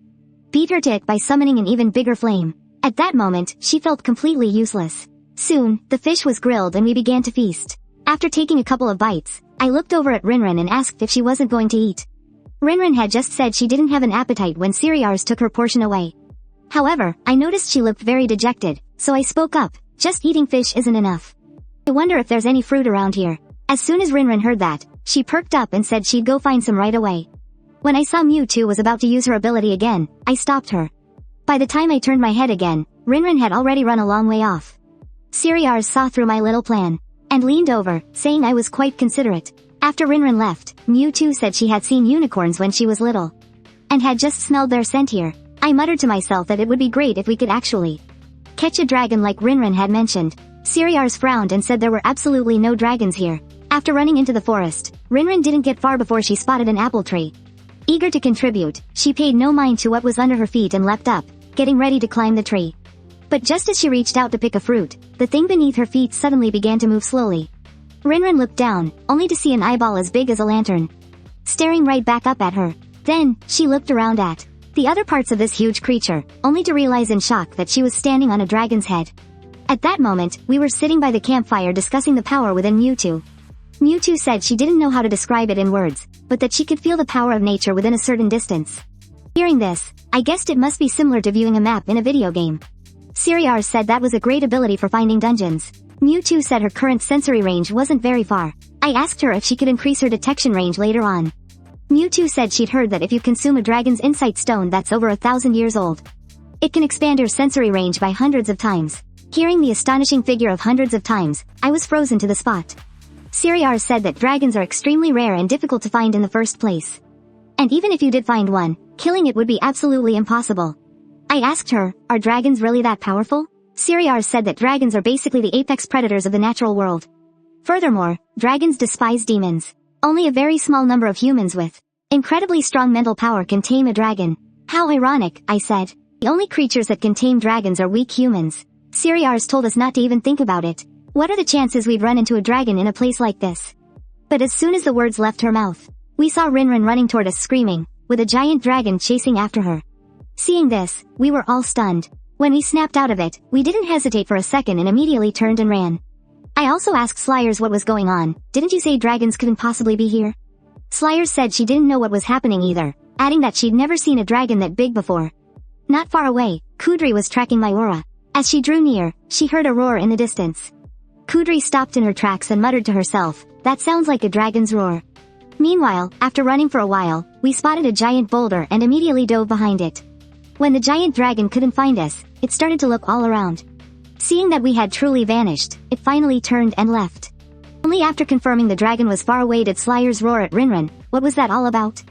beat her to it by summoning an even bigger flame. At that moment, she felt completely useless. Soon, the fish was grilled and we began to feast. After taking a couple of bites, I looked over at Rinrin and asked if she wasn't going to eat. Rinrin had just said she didn't have an appetite when Siriars took her portion away. However, I noticed she looked very dejected, so I spoke up, just eating fish isn't enough. I wonder if there's any fruit around here. As soon as Rinrin heard that, she perked up and said she'd go find some right away. When I saw Mewtwo was about to use her ability again, I stopped her. By the time I turned my head again, Rinrin had already run a long way off. Siriars saw through my little plan and leaned over, saying I was quite considerate. After Rinrin left, Mewtwo said she had seen unicorns when she was little and had just smelled their scent here. I muttered to myself that it would be great if we could actually catch a dragon like Rinrin had mentioned. Siriars frowned and said there were absolutely no dragons here. After running into the forest, Rinrin didn't get far before she spotted an apple tree. Eager to contribute, she paid no mind to what was under her feet and leapt up, getting ready to climb the tree. But just as she reached out to pick a fruit, the thing beneath her feet suddenly began to move slowly. Rinrin looked down, only to see an eyeball as big as a lantern staring right back up at her. Then, she looked around at the other parts of this huge creature, only to realize in shock that she was standing on a dragon's head. At that moment, we were sitting by the campfire discussing the power within Mewtwo. Mewtwo said she didn't know how to describe it in words, but that she could feel the power of nature within a certain distance. Hearing this, I guessed it must be similar to viewing a map in a video game. Siriars said that was a great ability for finding dungeons. Mewtwo said her current sensory range wasn't very far. I asked her if she could increase her detection range later on. Mewtwo said she'd heard that if you consume a dragon's insight stone that's over 1,000 years old, it can expand your sensory range by hundreds of times. Hearing the astonishing figure of hundreds of times, I was frozen to the spot. Siriars said that dragons are extremely rare and difficult to find in the first place. And even if you did find one, killing it would be absolutely impossible. I asked her, are dragons really that powerful? Siriars said that dragons are basically the apex predators of the natural world. Furthermore, dragons despise demons. Only a very small number of humans with incredibly strong mental power can tame a dragon. How ironic, I said. The only creatures that can tame dragons are weak humans. Siriars told us not to even think about it. What are the chances we'd run into a dragon in a place like this? But as soon as the words left her mouth, we saw Rinrin running toward us screaming, with a giant dragon chasing after her. Seeing this, we were all stunned. When we snapped out of it, we didn't hesitate for a second and immediately turned and ran. I also asked Slyers what was going on. Didn't you say dragons couldn't possibly be here? Slyers said she didn't know what was happening either, adding that she'd never seen a dragon that big before. Not far away, Kudri was tracking my aura. As she drew near, she heard a roar in the distance. Kudri stopped in her tracks and muttered to herself, that sounds like a dragon's roar. Meanwhile, after running for a while, we spotted a giant boulder and immediately dove behind it. When the giant dragon couldn't find us, it started to look all around. Seeing that we had truly vanished, it finally turned and left. Only after confirming the dragon was far away did Slyers roar at Rinrin, what was that all about?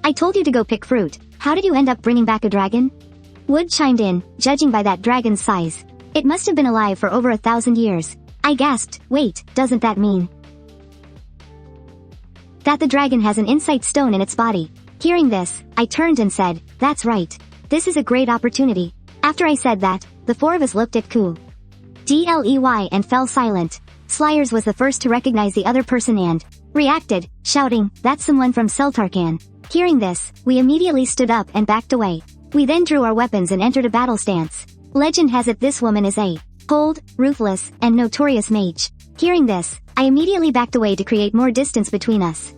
I told you to go pick fruit, how did you end up bringing back a dragon? Wood chimed in, judging by that dragon's size. It must have been alive for over 1,000 years. I gasped, wait, doesn't that mean that the dragon has an insight stone in its body? Hearing this, I turned and said, that's right. This is a great opportunity. After I said that, the four of us looked at Dley and fell silent. Slyers was the first to recognize the other person and reacted, shouting, "That's someone from Seltarkan." Hearing this, we immediately stood up and backed away. We then drew our weapons and entered a battle stance. Legend has it this woman is a cold, ruthless, and notorious mage. Hearing this, I immediately backed away to create more distance between us.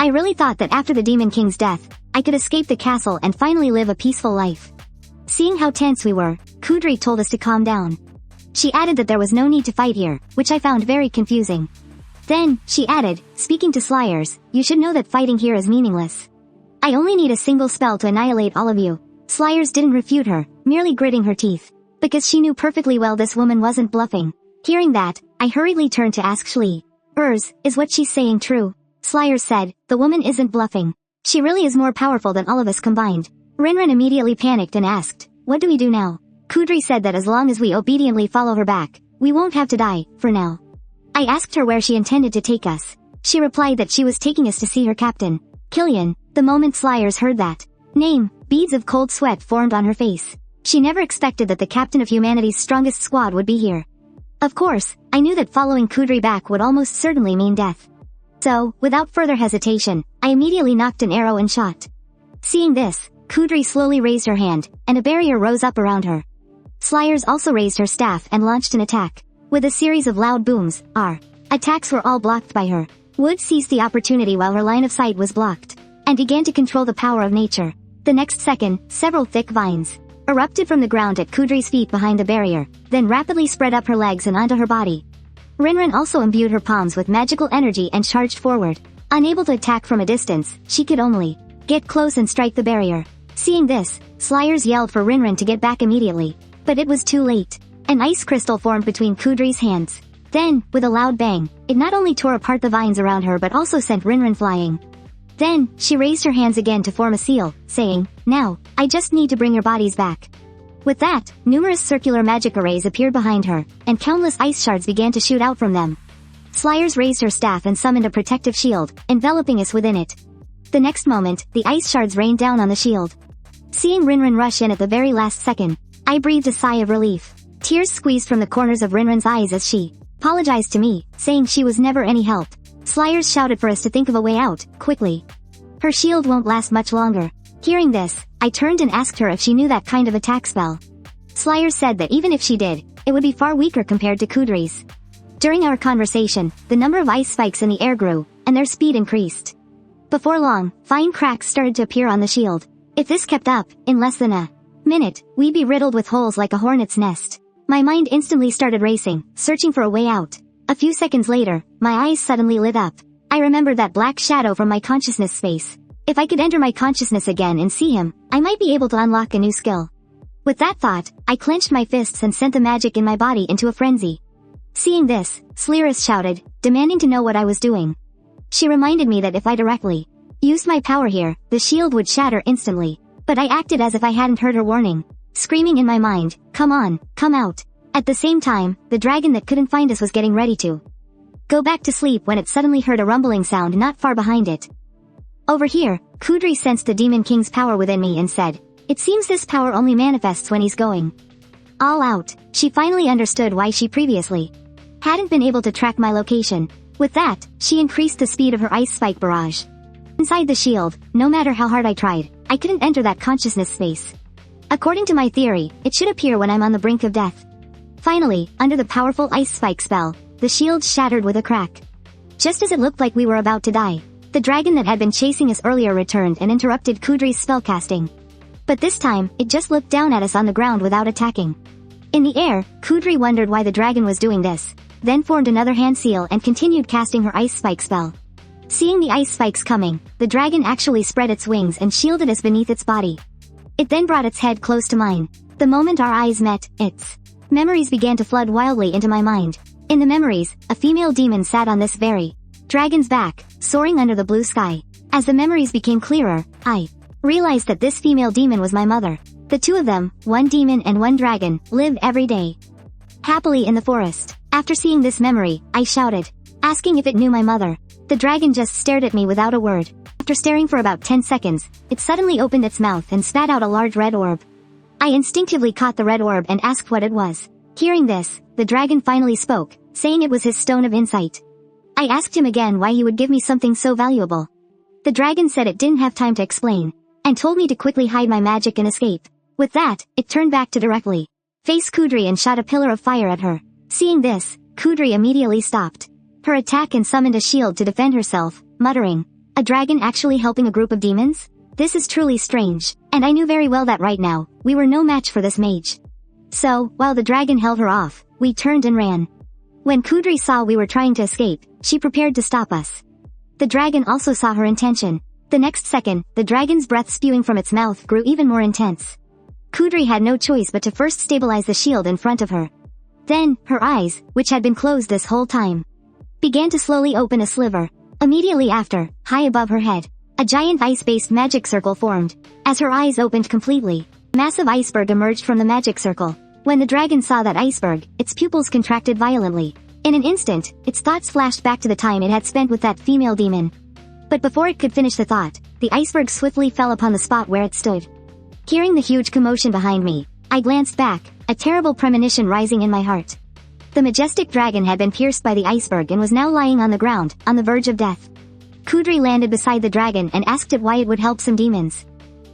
I really thought that after the Demon King's death, I could escape the castle and finally live a peaceful life. Seeing how tense we were, Kudri told us to calm down. She added that there was no need to fight here, which I found very confusing. Then, she added, speaking to Slyers, "You should know that fighting here is meaningless. I only need a single spell to annihilate all of you." Slyers didn't refute her, merely gritting her teeth, because she knew perfectly well this woman wasn't bluffing. Hearing that, I hurriedly turned to ask Shlee. Is what she's saying true?" Slyers said, "The woman isn't bluffing. She really is more powerful than all of us combined." Rinrin immediately panicked and asked, "What do we do now?" Kudri said that as long as we obediently follow her back, we won't have to die, for now. I asked her where she intended to take us. She replied that she was taking us to see her captain, Killian. The moment Slyers heard that name, beads of cold sweat formed on her face. She never expected that the captain of humanity's strongest squad would be here. Of course, I knew that following Kudri back would almost certainly mean death. So, without further hesitation, I immediately knocked an arrow and shot. Seeing this, Kudri slowly raised her hand, and a barrier rose up around her. Slyers also raised her staff and launched an attack. With a series of loud booms, our attacks were all blocked by her. Wood seized the opportunity while her line of sight was blocked, and began to control the power of nature. The next second, several thick vines erupted from the ground at Kudri's feet behind the barrier, then rapidly spread up her legs and onto her body. Rinrin also imbued her palms with magical energy and charged forward. Unable to attack from a distance, she could only get close and strike the barrier. Seeing this, Slyers yelled for Rinrin to get back immediately. But it was too late. An ice crystal formed between Kudri's hands. Then, with a loud bang, it not only tore apart the vines around her but also sent Rinrin flying. Then, she raised her hands again to form a seal, saying, "Now, I just need to bring your bodies back." With that, numerous circular magic arrays appeared behind her, and countless ice shards began to shoot out from them. Slyers raised her staff and summoned a protective shield, enveloping us within it. The next moment, the ice shards rained down on the shield. Seeing Rinrin rush in at the very last second, I breathed a sigh of relief. Tears squeezed from the corners of Rinrin's eyes as she apologized to me, saying she was never any help. Slyers shouted for us to think of a way out, quickly. Her shield won't last much longer. Hearing this, I turned and asked her if she knew that kind of attack spell. Slyers said that even if she did, it would be far weaker compared to Kudri's. During our conversation, the number of ice spikes in the air grew, and their speed increased. Before long, fine cracks started to appear on the shield. If this kept up, in less than a minute, we'd be riddled with holes like a hornet's nest. My mind instantly started racing, searching for a way out. A few seconds later, my eyes suddenly lit up. I remembered that black shadow from my consciousness space. If I could enter my consciousness again and see him, I might be able to unlock a new skill. With that thought, I clenched my fists and sent the magic in my body into a frenzy. Seeing this, Slyers shouted, demanding to know what I was doing. She reminded me that if I directly used my power here, the shield would shatter instantly. But I acted as if I hadn't heard her warning, screaming in my mind, "Come on, come out." At the same time, the dragon that couldn't find us was getting ready to go back to sleep when it suddenly heard a rumbling sound not far behind it. Over here, Kudri sensed the Demon King's power within me and said, "It seems this power only manifests when he's going all out." She finally understood why she previously hadn't been able to track my location. With that, she increased the speed of her ice spike barrage. Inside the shield, no matter how hard I tried, I couldn't enter that consciousness space. According to my theory, it should appear when I'm on the brink of death. Finally, under the powerful ice spike spell, the shield shattered with a crack. Just as it looked like we were about to die, the dragon that had been chasing us earlier returned and interrupted Kudri's spellcasting. But this time, it just looked down at us on the ground without attacking. In the air, Kudri wondered why the dragon was doing this, then formed another hand seal and continued casting her ice spike spell. Seeing the ice spikes coming, the dragon actually spread its wings and shielded us beneath its body. It then brought its head close to mine. The moment our eyes met, its memories began to flood wildly into my mind. In the memories, a female demon sat on this very dragon's back, soaring under the blue sky. As the memories became clearer, I realized that this female demon was my mother. The two of them, one demon and one dragon, live every day happily in the forest. After seeing this memory, I shouted, asking if it knew my mother. The dragon just stared at me without a word. After staring for about 10 seconds, it suddenly opened its mouth and spat out a large red orb. I instinctively caught the red orb and asked what it was. Hearing this, the dragon finally spoke, saying it was his stone of insight. I asked him again why he would give me something so valuable. The dragon said it didn't have time to explain, and told me to quickly hide my magic and escape. With that, it turned back to directly face Kudri and shot a pillar of fire at her. Seeing this, Kudri immediately stopped her attack and summoned a shield to defend herself, muttering, "A dragon actually helping a group of demons? This is truly strange," and I knew very well that right now, we were no match for this mage. So, while the dragon held her off, we turned and ran. When Kudri saw we were trying to escape, she prepared to stop us. The dragon also saw her intention. The next second, the dragon's breath spewing from its mouth grew even more intense. Kudri had no choice but to first stabilize the shield in front of her. Then, her eyes, which had been closed this whole time, began to slowly open a sliver. Immediately after, high above her head, a giant ice-based magic circle formed. As her eyes opened completely, a massive iceberg emerged from the magic circle. When the dragon saw that iceberg, its pupils contracted violently. In an instant, its thoughts flashed back to the time it had spent with that female demon. But before it could finish the thought, the iceberg swiftly fell upon the spot where it stood. Hearing the huge commotion behind me, I glanced back, a terrible premonition rising in my heart. The majestic dragon had been pierced by the iceberg and was now lying on the ground, on the verge of death. Kudri landed beside the dragon and asked it why it would help some demons.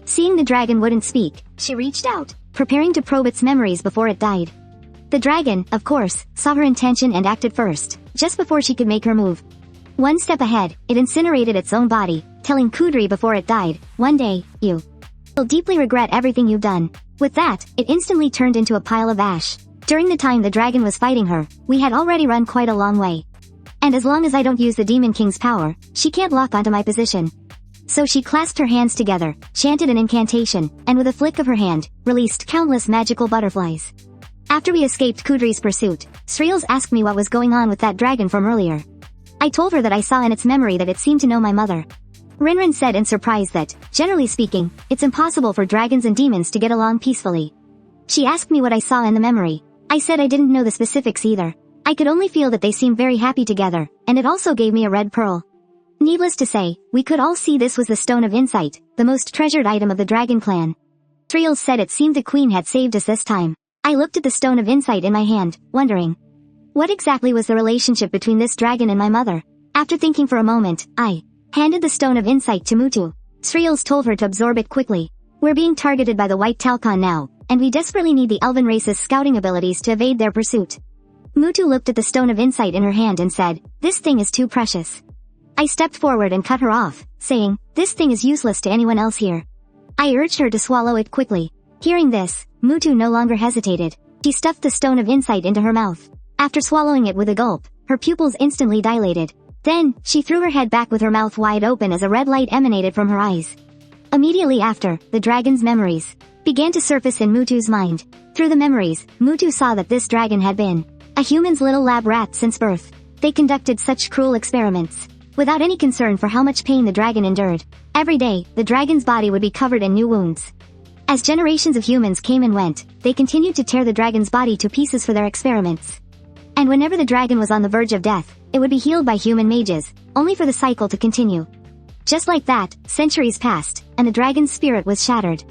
Seeing the dragon wouldn't speak, she reached out, preparing to probe its memories before it died. The dragon, of course, saw her intention and acted first, just before she could make her move. One step ahead, it incinerated its own body, telling Kudri before it died, "One day, you will deeply regret everything you've done." With that, it instantly turned into a pile of ash. During the time the dragon was fighting her, we had already run quite a long way. And as long as I don't use the Demon King's power, she can't lock onto my position. So she clasped her hands together, chanted an incantation, and with a flick of her hand, released countless magical butterflies. After we escaped Kudri's pursuit, Sreels asked me what was going on with that dragon from earlier. I told her that I saw in its memory that it seemed to know my mother. Rinrin said in surprise that, generally speaking, it's impossible for dragons and demons to get along peacefully. She asked me what I saw in the memory. I said I didn't know the specifics either. I could only feel that they seemed very happy together, and it also gave me a red pearl. Needless to say, we could all see this was the Stone of Insight, the most treasured item of the Dragon Clan. Sreels said it seemed the Queen had saved us this time. I looked at the Stone of Insight in my hand, wondering, what exactly was the relationship between this dragon and my mother? After thinking for a moment, I handed the Stone of Insight to Mutu. Sreels told her to absorb it quickly. We're being targeted by the White Talcon now, and we desperately need the Elven race's scouting abilities to evade their pursuit. Mutu looked at the Stone of Insight in her hand and said, "This thing is too precious." I stepped forward and cut her off, saying, "This thing is useless to anyone else here." I urged her to swallow it quickly. Hearing this, Mutu no longer hesitated. She stuffed the Stone of Insight into her mouth. After swallowing it with a gulp, her pupils instantly dilated. Then, she threw her head back with her mouth wide open as a red light emanated from her eyes. Immediately after, the dragon's memories began to surface in Mutu's mind. Through the memories, Mutu saw that this dragon had been a human's little lab rat since birth. They conducted such cruel experiments, without any concern for how much pain the dragon endured. Every day, the dragon's body would be covered in new wounds. As generations of humans came and went, they continued to tear the dragon's body to pieces for their experiments. And whenever the dragon was on the verge of death, it would be healed by human mages, only for the cycle to continue. Just like that, centuries passed, and the dragon's spirit was shattered.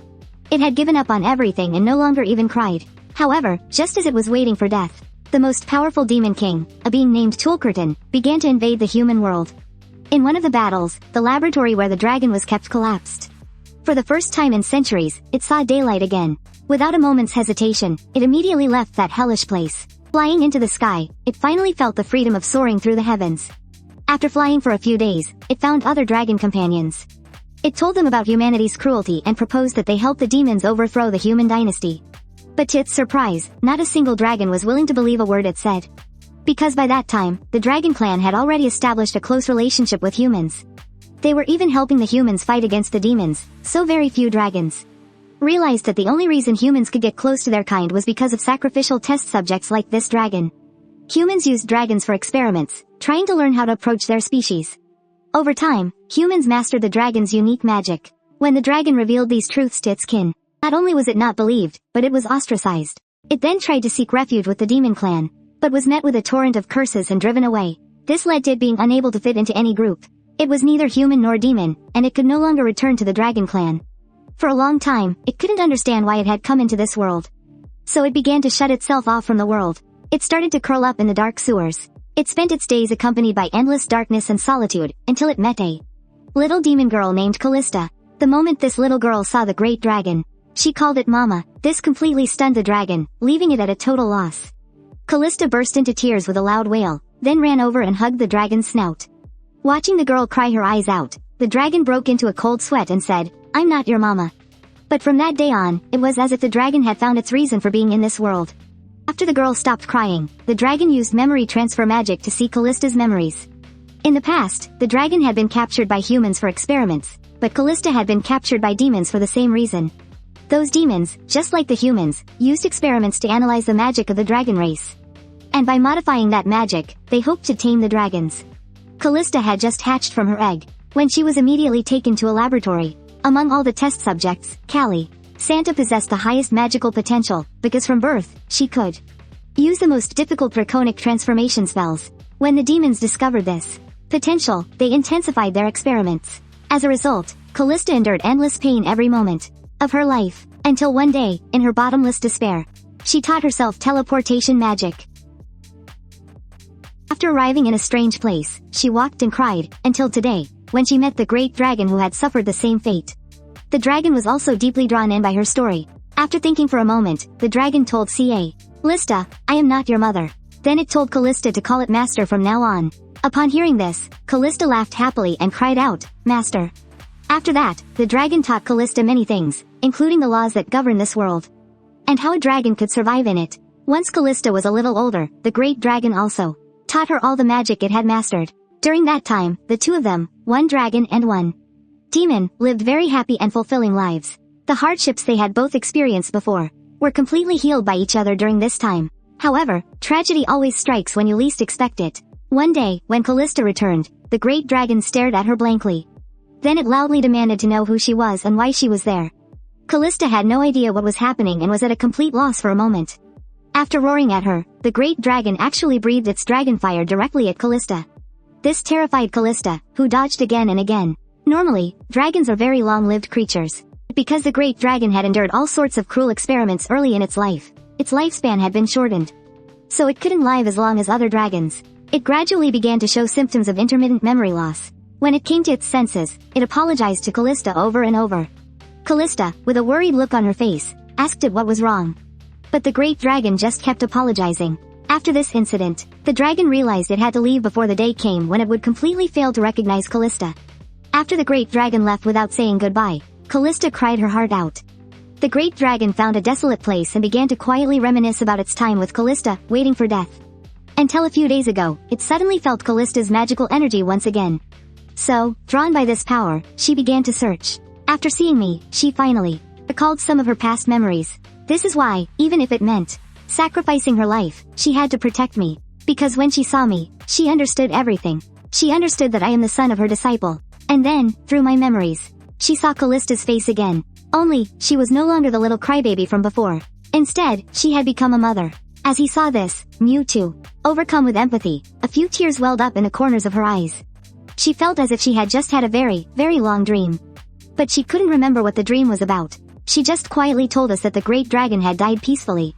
It had given up on everything and no longer even cried. However, just as it was waiting for death, the most powerful demon king, a being named Tulkurton, began to invade the human world. In one of the battles, the laboratory where the dragon was kept collapsed. For the first time in centuries, it saw daylight again. Without a moment's hesitation, it immediately left that hellish place. Flying into the sky, it finally felt the freedom of soaring through the heavens. After flying for a few days, it found other dragon companions. It told them about humanity's cruelty and proposed that they help the demons overthrow the human dynasty. But to its surprise, not a single dragon was willing to believe a word it said. Because by that time, the Dragon Clan had already established a close relationship with humans. They were even helping the humans fight against the demons, so very few dragons realized that the only reason humans could get close to their kind was because of sacrificial test subjects like this dragon. Humans used dragons for experiments, trying to learn how to approach their species. Over time, humans mastered the dragon's unique magic. When the dragon revealed these truths to its kin, not only was it not believed, but it was ostracized. It then tried to seek refuge with the Demon Clan, but was met with a torrent of curses and driven away. This led to it being unable to fit into any group. It was neither human nor demon, and it could no longer return to the dragon clan. For a long time, it couldn't understand why it had come into this world. So it began to shut itself off from the world. It started to curl up in the dark sewers. It spent its days accompanied by endless darkness and solitude, until it met a little demon girl named Callista. The moment this little girl saw the great dragon, she called it Mama. This completely stunned the dragon, leaving it at a total loss. Callista burst into tears with a loud wail, then ran over and hugged the dragon's snout. Watching the girl cry her eyes out, the dragon broke into a cold sweat and said, "I'm not your mama." But from that day on, it was as if the dragon had found its reason for being in this world. After the girl stopped crying, the dragon used memory transfer magic to see Callista's memories. In the past, the dragon had been captured by humans for experiments, but Callista had been captured by demons for the same reason. Those demons, just like the humans, used experiments to analyze the magic of the dragon race. And by modifying that magic, they hoped to tame the dragons. Callista had just hatched from her egg, when she was immediately taken to a laboratory. Among all the test subjects, Callie, Santa possessed the highest magical potential, because from birth, she could use the most difficult draconic transformation spells. When the demons discovered this potential, they intensified their experiments. As a result, Callista endured endless pain every moment of her life, until one day, in her bottomless despair, she taught herself teleportation magic. After arriving in a strange place, she walked and cried, until today, when she met the great dragon who had suffered the same fate. The dragon was also deeply drawn in by her story. After thinking for a moment, the dragon told Callista, "I am not your mother." Then it told Callista to call it Master from now on. Upon hearing this, Callista laughed happily and cried out, "Master." After that, the dragon taught Callista many things, including the laws that govern this world, and how a dragon could survive in it. Once Callista was a little older, the great dragon also taught her all the magic it had mastered. During that time, the two of them, one dragon and one demon, lived very happy and fulfilling lives. The hardships they had both experienced before were completely healed by each other during this time. However, tragedy always strikes when you least expect it. One day, when Callista returned, the great dragon stared at her blankly. Then it loudly demanded to know who she was and why she was there. Callista had no idea what was happening and was at a complete loss for a moment. After roaring at her, the great dragon actually breathed its dragon fire directly at Callista. This terrified Callista, who dodged again and again. Normally, dragons are very long-lived creatures. Because the great dragon had endured all sorts of cruel experiments early in its life, its lifespan had been shortened. So it couldn't live as long as other dragons. It gradually began to show symptoms of intermittent memory loss. When it came to its senses, it apologized to Callista over and over. Callista, with a worried look on her face, asked it what was wrong. But the great dragon just kept apologizing. After this incident, the dragon realized it had to leave before the day came when it would completely fail to recognize Callista. After the great dragon left without saying goodbye, Callista cried her heart out. The great dragon found a desolate place and began to quietly reminisce about its time with Callista, waiting for death. Until a few days ago, it suddenly felt Callista's magical energy once again. So, drawn by this power, she began to search. After seeing me, she finally recalled some of her past memories. This is why, even if it meant sacrificing her life, she had to protect me. Because when she saw me, she understood everything. She understood that I am the son of her disciple. And then, through my memories, she saw Callista's face again. Only, she was no longer the little crybaby from before. Instead, she had become a mother. As he saw this, Mew too, overcome with empathy, a few tears welled up in the corners of her eyes. She felt as if she had just had a very, very long dream. But she couldn't remember what the dream was about. She just quietly told us that the great dragon had died peacefully.